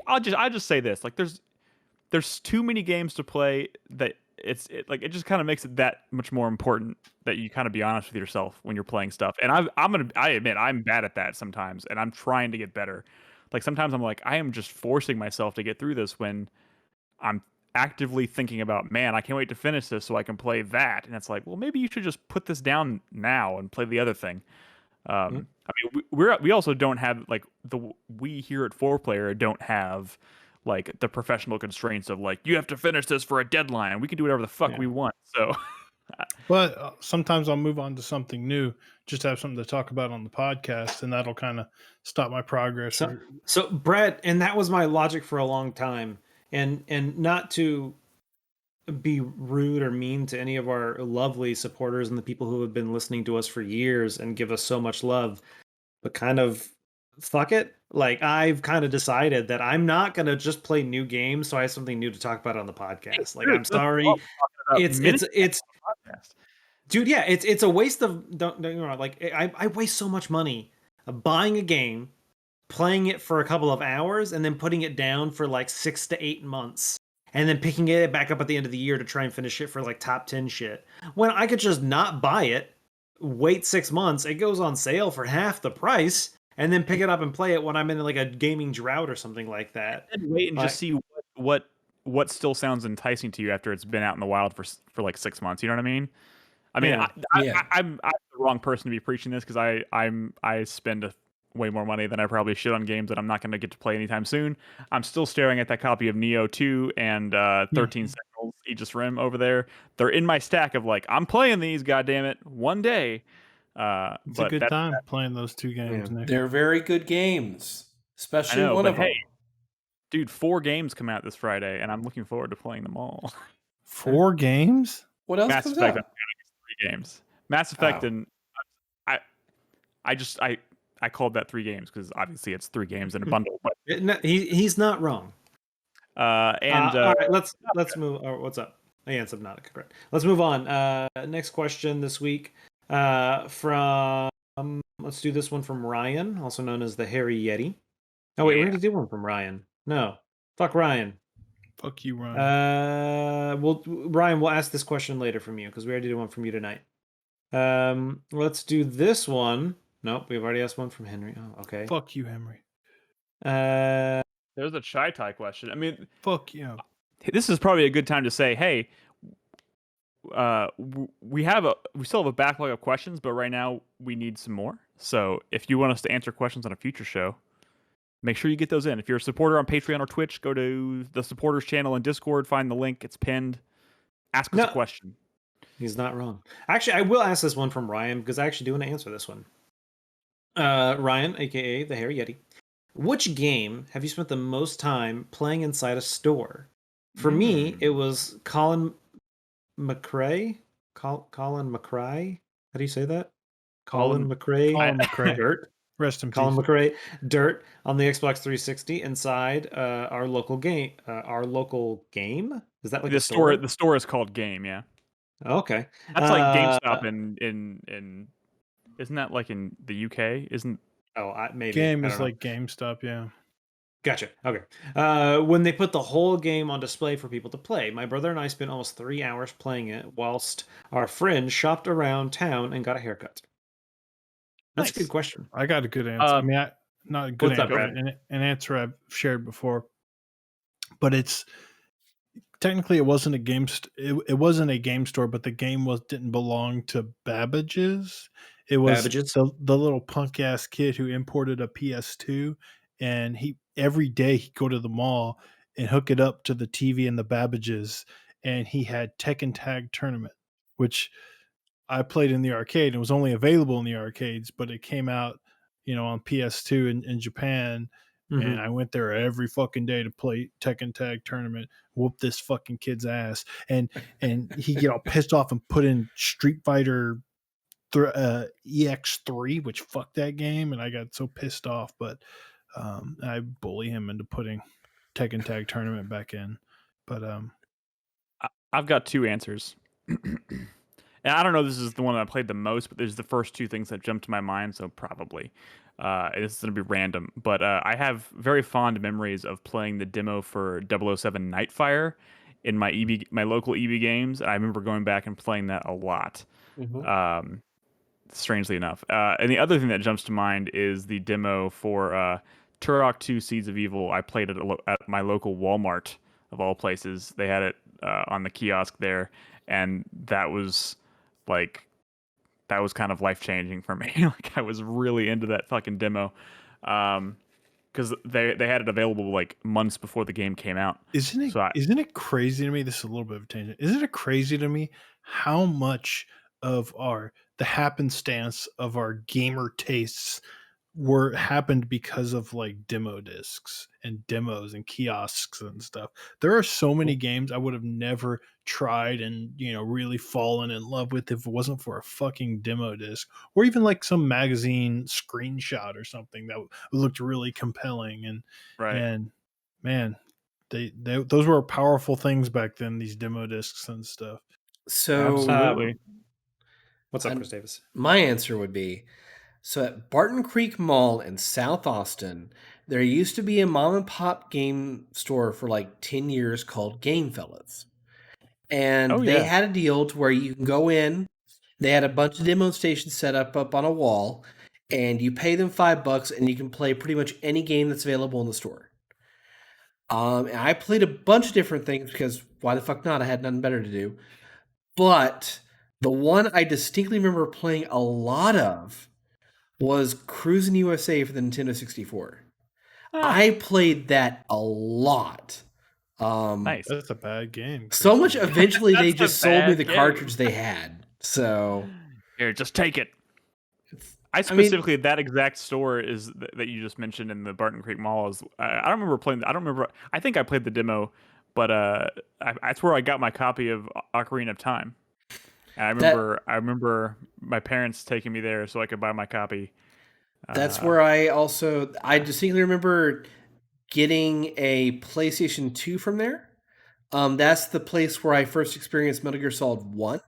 I'll just say this: like, there's too many games to play that it just kind of makes it that much more important that you kind of be honest with yourself when you're playing stuff. And I admit I'm bad at that sometimes, and I'm trying to get better. Like sometimes I'm like, I am just forcing myself to get through this when I'm actively thinking about, man, I can't wait to finish this so I can play that. And it's like, well, maybe you should just put this down now and play the other thing. I mean, we also don't have like we here at 4Player don't have like the professional constraints of like, you have to finish this for a deadline. We can do whatever the fuck we want. So, but sometimes I'll move on to something new, just to have something to talk about on the podcast, and that'll kind of stop my progress. So Brett, and that was my logic for a long time. And not to be rude or mean to any of our lovely supporters and the people who have been listening to us for years and give us so much love, but kind of fuck it. Like I've kind of decided that I'm not gonna just play new games, so I have something new to talk about on the Hey, podcast. Like dude, I'm let's love sorry, talking about Minish it's on the podcast. dude, yeah, it's a waste of don't get me wrong. Like I waste so much money buying a game, playing it for a couple of hours, and then putting it down for like 6 to 8 months, and then picking it back up at the end of the year to try and finish it for like top 10 shit. When I could just not buy it, wait 6 months, it goes on sale for half the price, and then pick it up and play it when I'm in like a gaming drought or something like that. And wait and just Like, see what still sounds enticing to you after it's been out in the wild for like 6 months. You know what I mean? I mean, yeah. I'm the wrong person to be preaching this because I spend way more money than I probably should on games that I'm not going to get to play anytime soon. I'm still staring at that copy of Neo 2 and 13 Sentinels Aegis Rim over there. They're in my stack of like I'm playing these, goddammit, one day. It's a But good time playing those two games, Nick. They're very good games, I especially know, one but of them. hey, dude, 4 games come out this Friday, and I'm looking forward to playing them all. 4 games? What else Mass comes Effect, out? 3 games. Mass Effect, Oh. and I, I called that 3 games because obviously it's 3 games in a bundle. But He's not wrong. all right, let's move. Or what's up? Oh, yeah, it's Subnautica, correct. Let's move on. Next question this week from let's do this one from Ryan, also known as the Hairy Yeti. Oh wait, we Yeah. already did one from Ryan. No, fuck Ryan. Fuck you, Ryan. Ryan, we'll ask this question later from you because we already did one from you tonight. Let's do this one. Nope, we've already asked one from Henry. Oh, okay. Fuck you, Henry. There's a Chai Tai question. I mean, Fuck you. this is probably a good time to say, hey, we still have a backlog of questions, but right now we need some more. So if you want us to answer questions on a future show, make sure you get those in. If you're a supporter on Patreon or Twitch, go to the supporters channel in Discord, find the link, it's pinned. Ask us a question. He's not wrong. Actually, I will ask this one from Ryan because I actually do want to answer this one. Ryan, aka the Hairy Yeti. Which game have you spent the most time playing inside a store? For me, it was Colin McRae. Colin McRae? How do you say that? Colin McRae. Colin McRae. Dirt. Rest in Colin peace. McRae. Dirt on the Xbox 360 inside our local game. Our local game? Is that like the a store? The store is called Game. Yeah. Okay. That's like GameStop in isn't that like in the UK? Isn't maybe Game I is don't know. like GameStop, yeah. Gotcha. Okay. When they put the whole game on display for people to play, my brother and I spent almost 3 hours playing it whilst our friend shopped around town and got a haircut. That's Nice. a good question. I got a good answer. I mean, not a good What's up, answer, Brad? an answer I've shared before. But it's technically it wasn't a it wasn't a game store, but the game didn't belong to Babbage's. It was Babbage's? the little punk ass kid who imported a PS2, and he every day he'd go to the mall and hook it up to the TV in the Babbage's, and he had Tekken Tag Tournament, which I played in the arcade. It was only available in the arcades, but it came out, on PS2 in Japan. Mm-hmm. And I went there every fucking day to play Tekken Tag Tournament, whoop this fucking kid's ass. And he get all pissed off and put in Street Fighter EX3, which fucked that game. And I got so pissed off, but I bully him into putting Tekken Tag Tournament back in. But I've got 2 answers. And I don't know if this is the one that I played the most, but there's the first 2 things that jumped to my mind, so probably. This is going to be random, but I have very fond memories of playing the demo for 007 Nightfire in my local EB games. I remember going back and playing that a lot. Mm-hmm. Strangely enough. And the other thing that jumps to mind is the demo for Turok 2 Seeds of Evil. I played it at my local Walmart, of all places. They had it on the kiosk there, and that was kind of life-changing for me. Like I was really into that fucking demo because they had it available like months before the game came out. Isn't it crazy to me? This is a little bit of a tangent. Isn't it crazy to me how much of the happenstance of our gamer tastes happened because of like demo discs and demos and kiosks and stuff. There are so many games I would have never tried and really fallen in love with if it wasn't for a fucking demo disc or even like some magazine screenshot or something that looked really compelling. Right. And man, they those were powerful things back then, these demo discs and stuff. So Absolutely. What's up, Chris Davis? my answer would be, so at Barton Creek Mall in South Austin, there used to be a mom and pop game store for like 10 years called Game Fellas. And they had a deal to where you can go in, they had a bunch of demo stations set up on a wall, and you pay them $5 and you can play pretty much any game that's available in the store. And I played a bunch of different things because why the fuck not? I had nothing better to do. But the one I distinctly remember playing a lot of was Cruisin' USA for the Nintendo 64. I played that a lot. Nice. That's a bad game. So much eventually they That's a just sold me bad the game. cartridge they had. So Here, just take it. I mean- specifically that exact store is that you just mentioned in the Barton Creek Mall is I don't remember playing. I don't remember. I think I played the demo, but that's where I got my copy of Ocarina of Time. And I remember my parents taking me there so I could buy my copy. That's where I distinctly remember getting a PlayStation 2 from there. That's the place where I first experienced Metal Gear Solid 1.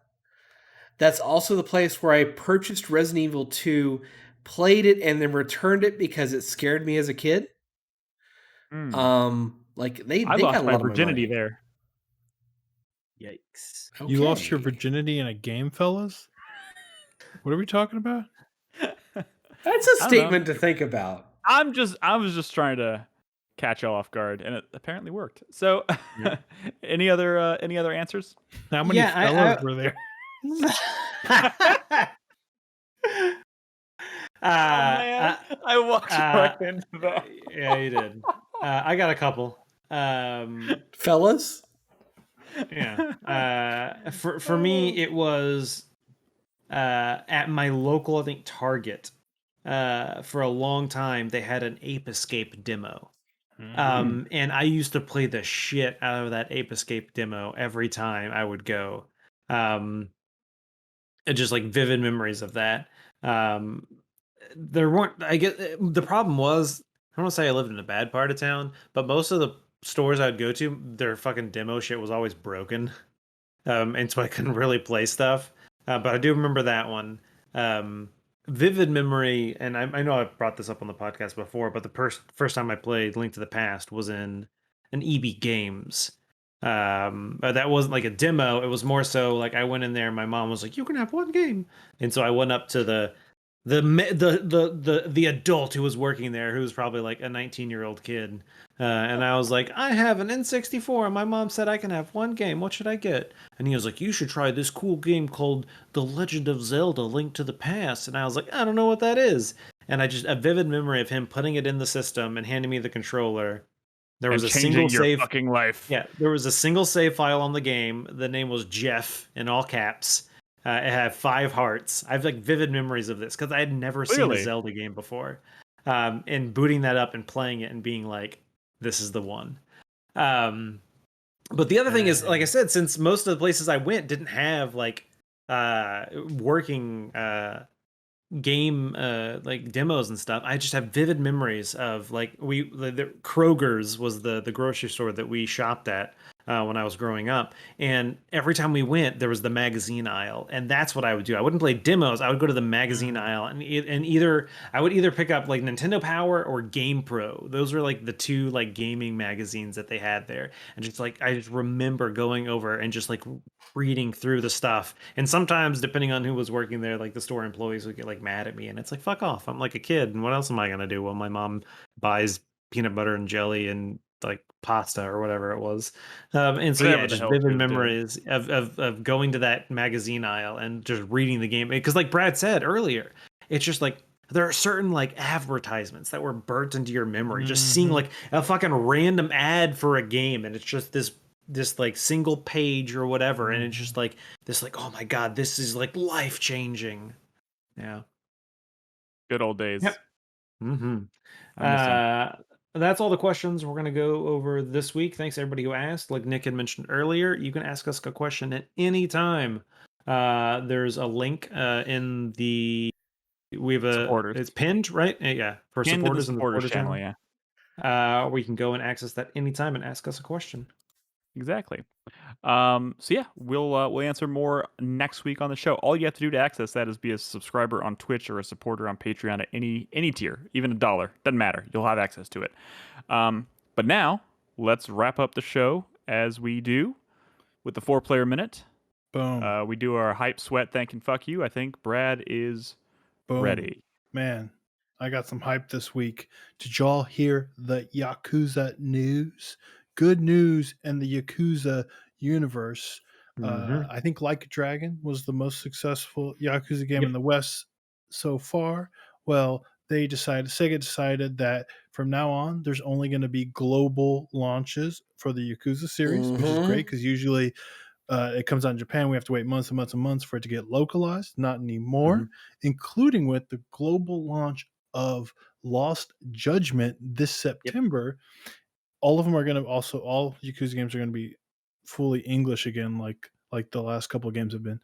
That's also the place where I purchased Resident Evil 2, played it, and then returned it because it scared me as a kid. Like they I got lost a my lot virginity of money. there. Yikes. You lost your Okay. virginity in a game, fellas? What are we talking about? That's a statement to think about. I was just trying to catch y'all off guard, and it apparently worked. So, any other answers? How many fellas were there? I walked right into that. Yeah, you did. I got a couple. Fellas? Yeah. For me, it was at my local, I think, Target. For a long time, they had an Ape Escape demo. And I used to play the shit out of that Ape Escape demo every time I would go. And just like vivid memories of that. There weren't, I guess the problem was, I don't want to say I lived in a bad part of town, but most of the stores I'd go to, their fucking demo shit was always broken. And so I couldn't really play stuff. But I do remember that one. Vivid memory, and I know I've brought this up on the podcast before, but the first time I played Link to the Past was in an EB Games. But that wasn't like a demo. It was more so like I went in there and my mom was like, "You can have one game," and so I went up to the adult who was working there, who was probably like a 19-year-old kid, and I was like, "I have an N64, and my mom said I can have one game. What should I get?" And he was like, "You should try this cool game called The Legend of Zelda: Link to the Past." And I was like, "I don't know what that is." And I just a vivid memory of him putting it in the system and handing me the controller. There was a single save. Fucking life. Yeah, there was a single save file on the game. The name was Jeff in all caps. It had 5 hearts. I have like vivid memories of this because I had never seen a Zelda game before. And booting that up and playing it and being like, this is the one. But the other thing is, like I said, since most of the places I went didn't have like working game like demos and stuff, I just have vivid memories of like the Kroger's was the grocery store that we shopped at when I was growing up, and every time we went there was the magazine aisle, and that's what I would do. I wouldn't play demos. I would go to the magazine aisle and either I would either pick up like Nintendo Power or Game Pro. Those were like the two like gaming magazines that they had there, and just like I just remember going over and just like reading through the stuff. And sometimes depending on who was working there, like the store employees would get like mad at me, and it's like, fuck off, I'm like a kid, and what else am I gonna do while my mom buys peanut butter and jelly and like pasta or whatever it was. And so Whatever yeah, the just hell vivid she was doing. memories of going to that magazine aisle and just reading the game, because like Brad said earlier, it's just like there are certain like advertisements that were burnt into your memory. Just seeing like a fucking random ad for a game, and it's just this like single page or whatever, and it's just like this like, oh my god, this is like life changing. Yeah, Good old days. Yep. Mm-hmm. I miss him. That's all the questions we're going to go over this week. Thanks everybody who asked. Like Nick had mentioned earlier, you can ask us a question at any time. There's a link in the we have Supporters. it's pinned, right? Yeah, for Pinned to the supporters in the supporters supporter channel, channel. yeah. Where you can go and access that anytime and ask us a question. Exactly. So yeah, we'll answer more next week on the show. All you have to do to access that is be a subscriber on Twitch or a supporter on Patreon at any tier, even $1. Doesn't matter. You'll have access to it. But now let's wrap up the show as we do with the 4-player minute. Boom. We do our hype, sweat, thank, and fuck you. I think Brad is Boom. ready. Man, I got some hype this week. Did y'all hear the Yakuza news? Good news in the Yakuza universe. I think Like a Dragon was the most successful Yakuza game in the West so far. Well, Sega decided that from now on, there's only going to be global launches for the Yakuza series, which is great because usually it comes out in Japan. We have to wait months and months and months for it to get localized. Not anymore, including with the global launch of Lost Judgment this September. All of them are going to all Yakuza games are going to be fully English again, like the last couple of games have been.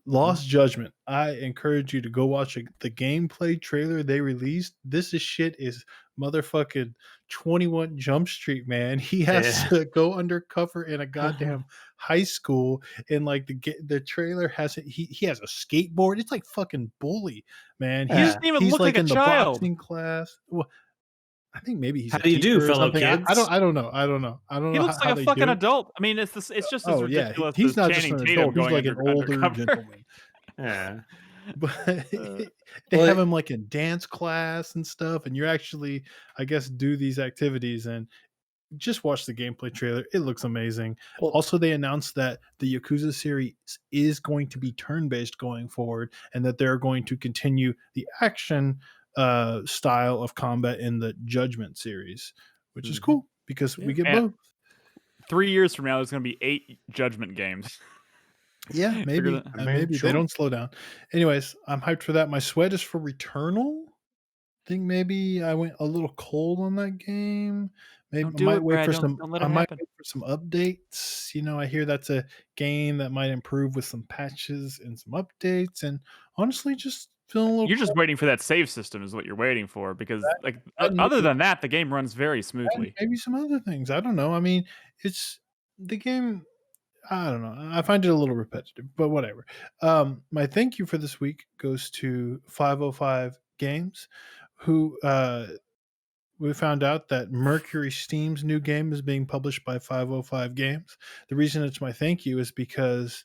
Lost Judgment. I encourage you to go watch the gameplay trailer they released. This is motherfucking 21 Jump Street, man. He has to go undercover in a goddamn high school, and like the trailer has he has a skateboard. It's like fucking Bully, man. He doesn't even He's look like like a in the child. boxing class. Well, I think maybe he's How a do you do, teacher or fellow something. kids? I don't know. I don't know He looks like how a they fucking do. adult. I mean, it's just as Oh yeah, ridiculous he's as not just Channing an Tatum adult. He's going like an older undercover. gentleman. Yeah. But Uh, they Well, have him like in dance class and stuff, and you actually, I guess, do these activities and just watch the gameplay trailer. It looks amazing. well, Also, they announced that the Yakuza series is going to be turn-based going forward, and that they're going to continue the action style of combat in the Judgment series, which is cool because we get and both. 3 years from now, there's going to be 8 Judgment games. Yeah, They're maybe. gonna- I mean, Maybe they sure. don't slow down. Anyways, I'm hyped for that. My sweat is for Returnal. Think maybe I went a little cold on that game. Maybe Don't do it, Brad. Don't let I it might happen. wait for some updates. You know, I hear that's a game that might improve with some patches and some updates. And honestly, just feeling a little You're just cold. waiting for that save system, is what you're waiting for. Because, like, And other maybe, than that, the game runs very and smoothly. maybe some other things. I don't know. I mean, it's the game. I don't know. I find it a little repetitive, but whatever. My thank you for this week goes to 505 Games, who we found out that Mercury Steam's new game is being published by 505 Games. The reason it's my thank you is because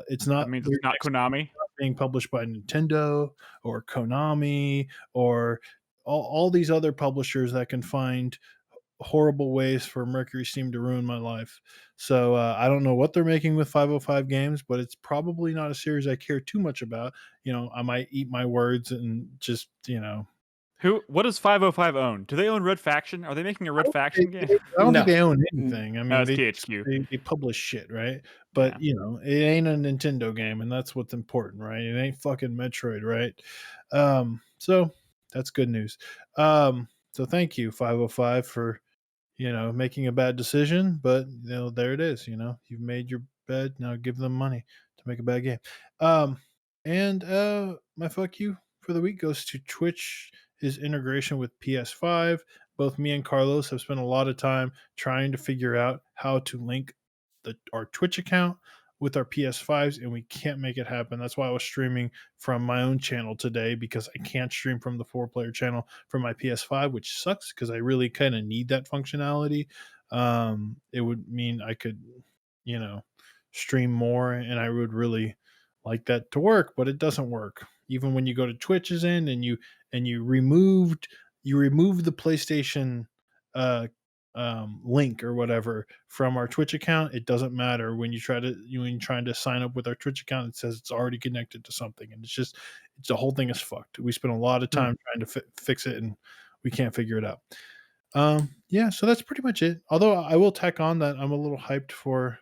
it's That not means it's not Konami. being published by Nintendo or Konami or all these other publishers that can find horrible ways for Mercury Steam to ruin my life. So I don't know what they're making with 505 Games, but it's probably not a series I care too much about. You know, I might eat my words and just, you know, What does 505 own? Do they own Red Faction? Are they making a Red Faction game? I don't think No. they own anything. I No, mean, it's THQ. they publish shit, right? Yeah. But you know, it ain't a Nintendo game, and that's what's important, right? It ain't fucking Metroid, right? So that's good news. So thank you, 505, for making a bad decision, but there it is. You've made your bed. Now give them money to make a bad game. And my fuck you for the week goes to Twitch. His integration with PS5. Both me and Carlos have spent a lot of time trying to figure out how to link our Twitch account with our PS5s, and we can't make it happen. That's why I was streaming from my own channel today, because I can't stream from the 4-player channel from my PS5, which sucks because I really kind of need that functionality. It would mean I could, stream more, and I would really like that to work, but it doesn't work. Even when you go to Twitch's end and you removed the PlayStation link or whatever from our Twitch account, it doesn't matter. When you're trying to sign up with our Twitch account, it says it's already connected to something, and it's the whole thing is fucked. We spent a lot of time trying to fix it, and we can't figure it out. Yeah, so that's pretty much it. Although I will tack on that I'm a little hyped for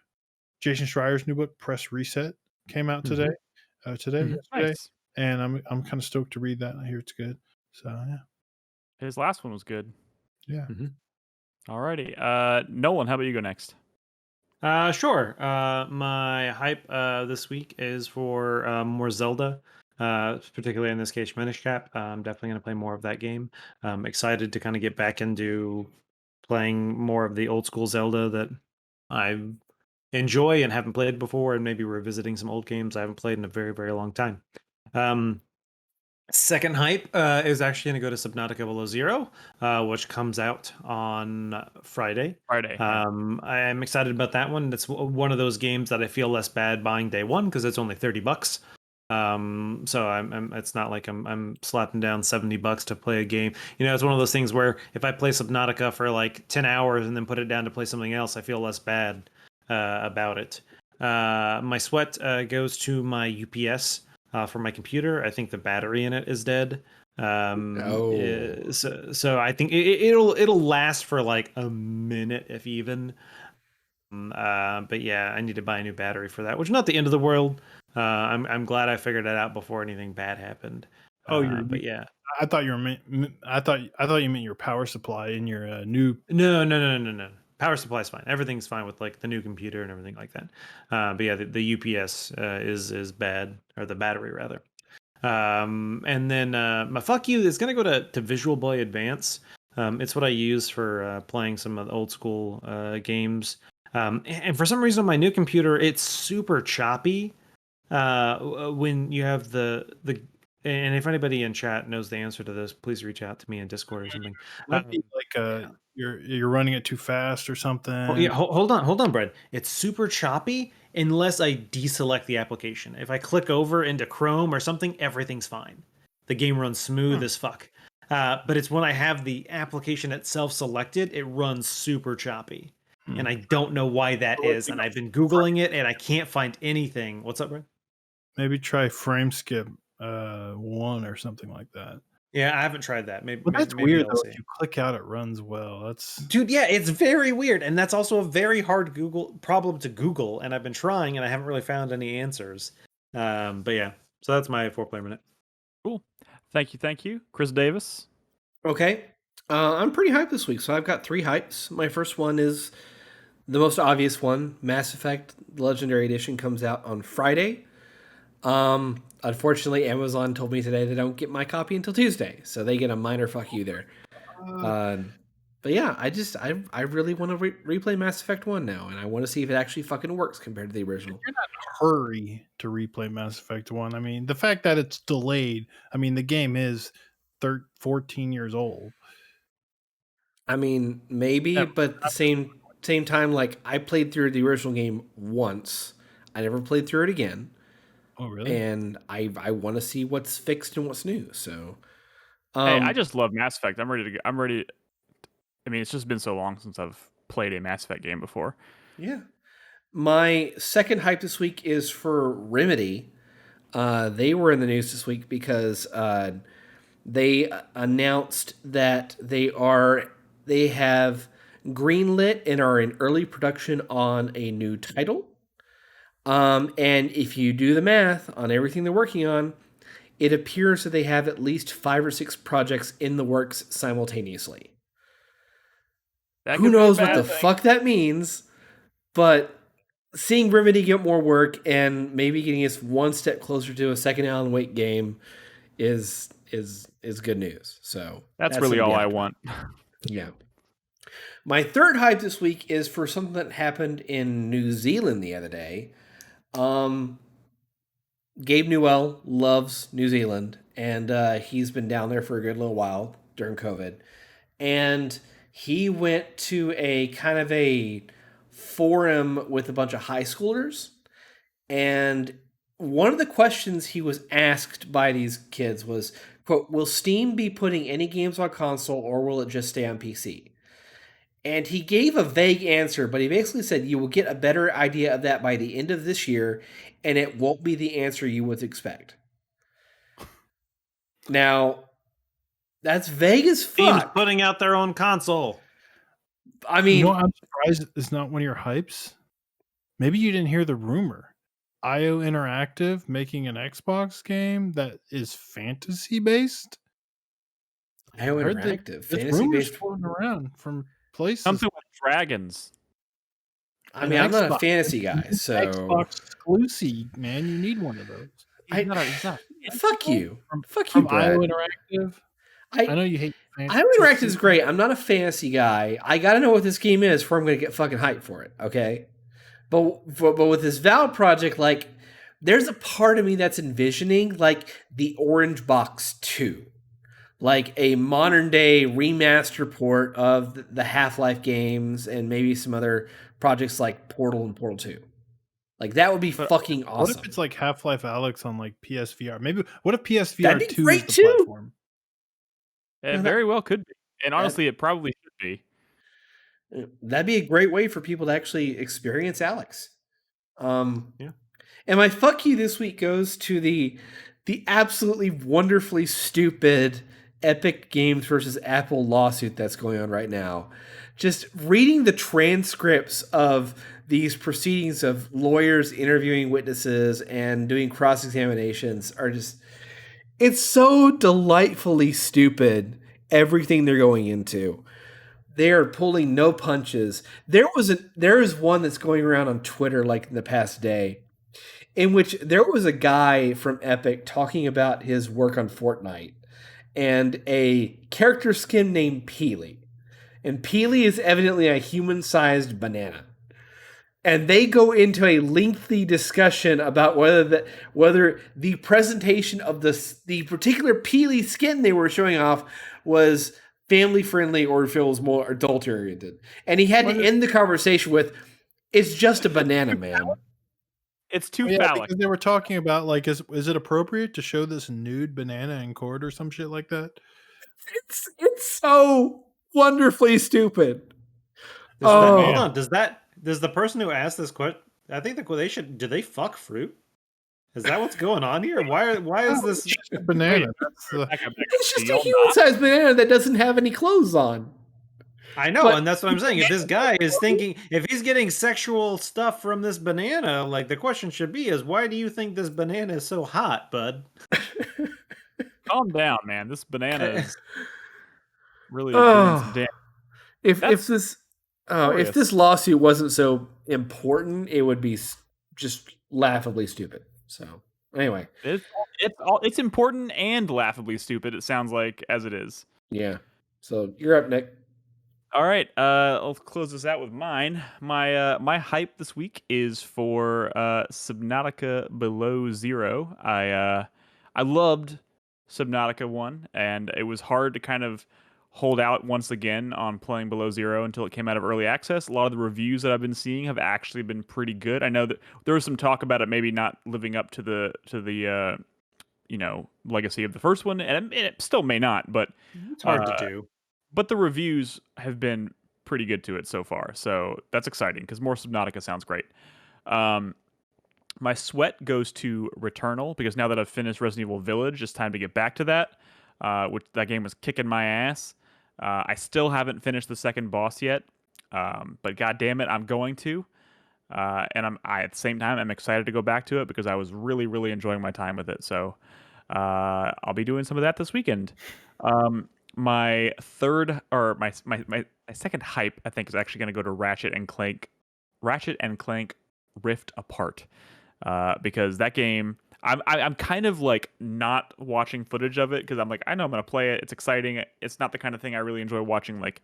Jason Schreier's new book, Press Reset, came out today. Yesterday, Nice. and I'm kind of stoked to read that. I hear it's good. So yeah. His last one was good. Yeah. Alrighty. Nolan, how about you go next? Sure. My hype this week is for more Zelda, particularly in this case, Minish Cap. I'm definitely going to play more of that game. I'm excited to kind of get back into playing more of the old school Zelda that I enjoy and haven't played before, and maybe revisiting some old games I haven't played in a very, very long time. Second hype is actually going to go to Subnautica Below Zero, which comes out on Friday. Friday. I am excited about that one. It's one of those games that I feel less bad buying day one because it's only $30. So it's not like I'm slapping down $70 to play a game. You know, it's one of those things where if I play Subnautica for like 10 hours and then put it down to play something else, I feel less bad about it. My sweat goes to my UPS for my computer. I think the battery in it is dead. So I think it'll last for like a minute if even. But yeah, I need to buy a new battery for that, which is not the end of the world. I'm glad I figured it out before anything bad happened. But yeah, I thought I thought you meant your power supply in your new. No. Power supply is fine. Everything's fine with like the new computer and everything like that. But yeah, the UPS is bad, or the battery rather. And then my fuck you is gonna go to Visual Boy Advance. It's what I use for playing some of the old school games. And for some reason on my new computer, it's super choppy. When you have the and if anybody in chat knows the answer to this, please reach out to me in Discord or something. Might be like you're running it too fast or something. Oh, yeah, hold on, Brad. It's super choppy unless I deselect the application. If I click over into Chrome or something, everything's fine. The game runs smooth as fuck. But it's when I have the application itself selected, it runs super choppy. And I don't know why that is. And I've been Googling it and I can't find anything. What's up, Brad? Maybe try frame skip 1 or something like that. Yeah, I haven't tried that. Maybe that's maybe weird I'll though. see. If you click out, it runs well. That's Dude, yeah, it's very weird, and that's also a very hard Google problem to Google. And I've been trying, and I haven't really found any answers. But yeah, so that's my 4-player minute. Cool. Thank you, Chris Davis. Okay. I'm pretty hyped this week, so I've got 3 hypes. My first one is the most obvious one. Mass Effect Legendary Edition comes out on Friday. Unfortunately, Amazon told me today they don't get my copy until Tuesday, so they get a minor fuck you there. But yeah, I really want to replay Mass Effect 1 now, and I want to see if it actually fucking works compared to the original. You're not in a hurry to replay Mass Effect 1. I mean, the fact that it's delayed, I mean, the game is 14 years old. I mean, maybe, but at the same time, like I played through the original game once. I never played through it again. Oh, really? And I want to see what's fixed and what's new. So, Hey, I just love Mass Effect. I'm ready. I mean, it's just been so long since I've played a Mass Effect game before. Yeah. My second hype this week is for Remedy. They were in the news this week because they announced that they have greenlit and are in early production on a new title. And if you do the math on everything they're working on, it appears that they have at least 5 or 6 projects in the works simultaneously. Who knows what the fuck that means, but seeing Remedy get more work and maybe getting us one step closer to a second Alan Wake game is good news. So that's really all I want. Yeah. My third hype this week is for something that happened in New Zealand the other day. Gabe Newell loves New Zealand, and he's been down there for a good little while during COVID. And he went to a kind of a forum with a bunch of high schoolers. And one of the questions he was asked by these kids was, quote, "Will Steam be putting any games on console or will it just stay on PC?" And he gave a vague answer, but he basically said you will get a better idea of that by the end of this year, and it won't be the answer you would expect. Now, that's vague as fuck. Steam's putting out their own console. I mean, I'm surprised it's not one of your hypes. Maybe you didn't hear the rumor. IO Interactive making an Xbox game that is fantasy based. IO heard that Interactive, there's fantasy rumors based. floating around from places. Something with dragons. I mean, I'm not a fantasy guy, so Xbox exclusive, man. You need one of those. He's not a fantasy fuck guy? you, fuck you, From Brad. IO Interactive. I know you hate fantasy. IO Interactive is great. I'm not a fantasy guy. I got to know what this game is before I'm going to get fucking hyped for it. Okay, but with this Valve project, like, there's a part of me that's envisioning like the Orange Box 2. Like a modern day remaster port of the Half-Life games and maybe some other projects like Portal and Portal 2. Like that would be fucking awesome. What if it's like Half-Life Alyx on like PSVR? Maybe what if PSVR That'd be 2 great is the too. platform? It very well could be. And honestly, it probably should be. That'd be a great way for people to actually experience Alyx. Yeah. And my fuck you this week goes to the absolutely wonderfully stupid Epic Games versus Apple lawsuit that's going on right now. Just reading the transcripts of these proceedings of lawyers interviewing witnesses and doing cross-examinations are just, it's so delightfully stupid, everything they're going into. They are pulling no punches. There is one that's going around on Twitter like in the past day, in which there was a guy from Epic talking about his work on Fortnite and a character skin named Peely. And Peely is evidently a human-sized banana. And they go into a lengthy discussion about whether the presentation of the particular Peely skin they were showing off was family friendly or if it was more adult oriented. And he had to end the conversation with, "It's just a banana, man." It's too Yeah, phallic. because they were talking about like, is it appropriate to show this nude banana in court or some shit like that? It's so wonderfully stupid. Hold on. Does the person who asked this question? I think they should. Do they fuck fruit? Is that what's going on here? Why is this banana? It's just a human-sized banana that doesn't have any clothes on. I know, and that's what I'm saying. If this guy is thinking, if he's getting sexual stuff from this banana, like the question should be is, why do you think this banana is so hot, bud? Calm down, man. This banana is really doing some damage. If this lawsuit wasn't so important, it would be just laughably stupid. So anyway, it's important and laughably stupid. It sounds like as it is. Yeah. So you're up, Nick. All right, I'll close this out with mine. My hype this week is for Subnautica Below Zero. I loved Subnautica 1, and it was hard to kind of hold out once again on playing Below Zero until it came out of early access. A lot of the reviews that I've been seeing have actually been pretty good. I know that there was some talk about it maybe not living up to the legacy of the first one, and it still may not, but it's hard to do. But the reviews have been pretty good to it so far, so that's exciting because more Subnautica sounds great. My sweat goes to Returnal because now that I've finished Resident Evil Village, it's time to get back to that. Which that game was kicking my ass. I still haven't finished the second boss yet, but god damn it, I'm going to. And at the same time, I'm excited to go back to it because I was really, really enjoying my time with it. So I'll be doing some of that this weekend. My third or my second hype, I think, is actually going to go to Ratchet and Clank Rift Apart, because that game, I'm kind of like not watching footage of it because I'm like, I know I'm going to play it. It's exciting. It's not the kind of thing I really enjoy watching, like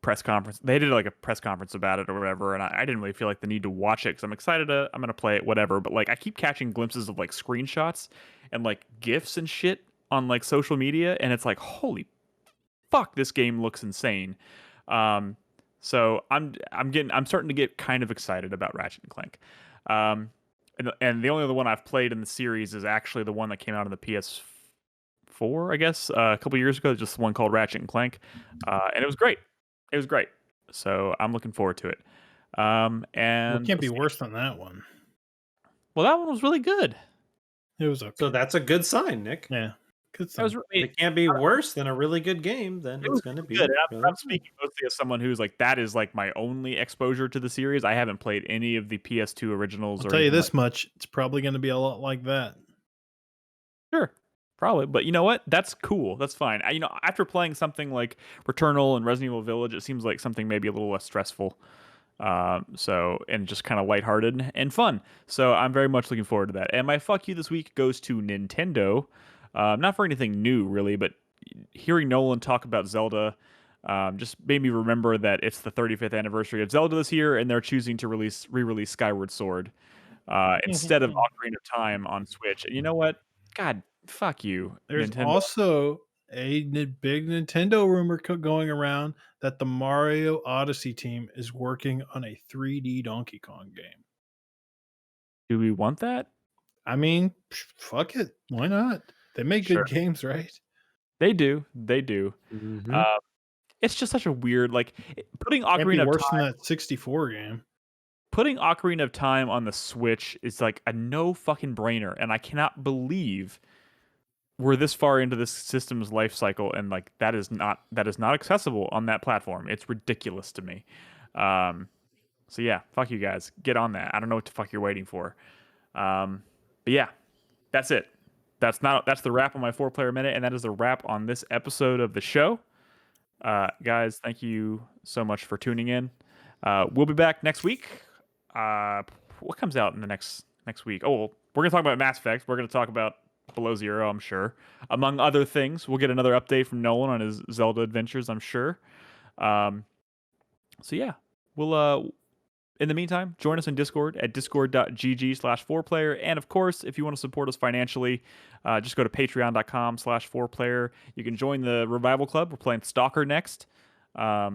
press conference. They did like a press conference about it or whatever, and I didn't really feel like the need to watch it because I'm excited I'm going to play it, whatever. But like I keep catching glimpses of like screenshots and like GIFs and shit on like social media, and it's like, holy fuck, this game looks insane. So I'm starting to get kind of excited about Ratchet and Clank. And the only other one I've played in the series is actually the one that came out on the PS4, I guess, a couple years ago. Just one called Ratchet and Clank, and it was great. It was great. So I'm looking forward to it. And it can't be worse than that one. Well, that one was really good. It was okay. So that's a good sign, Nick. Yeah. It can't be worse than a really good game. Then it's going to be good. Really I'm speaking mostly as someone who's like, that is like my only exposure to the series. I haven't played any of the PS2 originals. I'll tell you this much: it's probably going to be a lot like that. Sure, Probably, but you know what? That's cool. That's fine. After playing something like Returnal and Resident Evil Village, it seems like something maybe a little less stressful. And just kind of lighthearted and fun. So I'm very much looking forward to that. And my fuck you this week goes to Nintendo. Not for anything new, really, but hearing Nolan talk about Zelda just made me remember that it's the 35th anniversary of Zelda this year, and they're choosing to re-release Skyward Sword instead of Ocarina of Time on Switch. And you know what? God, fuck you, There's Nintendo. also a big Nintendo rumor going around that the Mario Odyssey team is working on a 3D Donkey Kong game. Do we want that? I mean, fuck it. Why not? They make Sure. good games, right? They do. They do. Mhm. It's just such a weird, putting Might be Ocarina of worse Time. than that 64 game. Putting Ocarina of Time on the Switch is like a no fucking brainer, and I cannot believe we're this far into this system's life cycle, and like that is not accessible on that platform. It's ridiculous to me. So yeah, fuck you guys. Get on that. I don't know what the fuck you're waiting for. But yeah, that's it. That's the wrap on my 4-player minute, and that is the wrap on this episode of the show. Guys, thank you so much for tuning in. We'll be back next week. What comes out in the next week? Oh, well, we're gonna talk about Mass Effect. We're gonna talk about Below Zero, I'm sure, among other things. We'll get another update from Nolan on his Zelda adventures, I'm sure. So yeah, we'll in the meantime, join us on Discord at discord.gg/4player. And of course, if you want to support us financially, just go to patreon.com/4player. You can join the Revival Club. We're playing Stalker next. By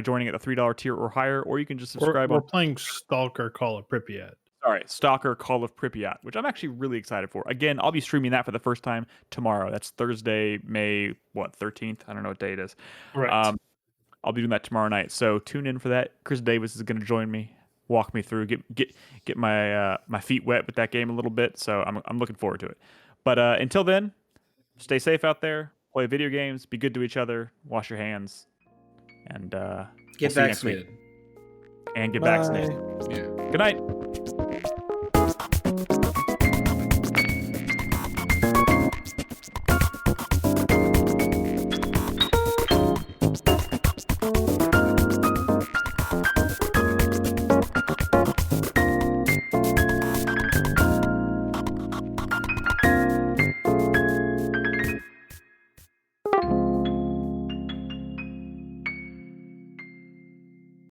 joining at the $3 tier or higher, or you can just subscribe. We're playing Stalker Call of Pripyat. Sorry, Stalker Call of Pripyat, which I'm actually really excited for. Again, I'll be streaming that for the first time tomorrow. That's Thursday, May 13th. I don't know what day it is. Right. I'll be doing that tomorrow night. So tune in for that. Chris Davis is going to join me, walk me through, get my my feet wet with that game a little bit. So I'm looking forward to it. But until then, stay safe out there. Play video games. Be good to each other. Wash your hands. And Get vaccinated. And get vaccinated. Yeah. Good night.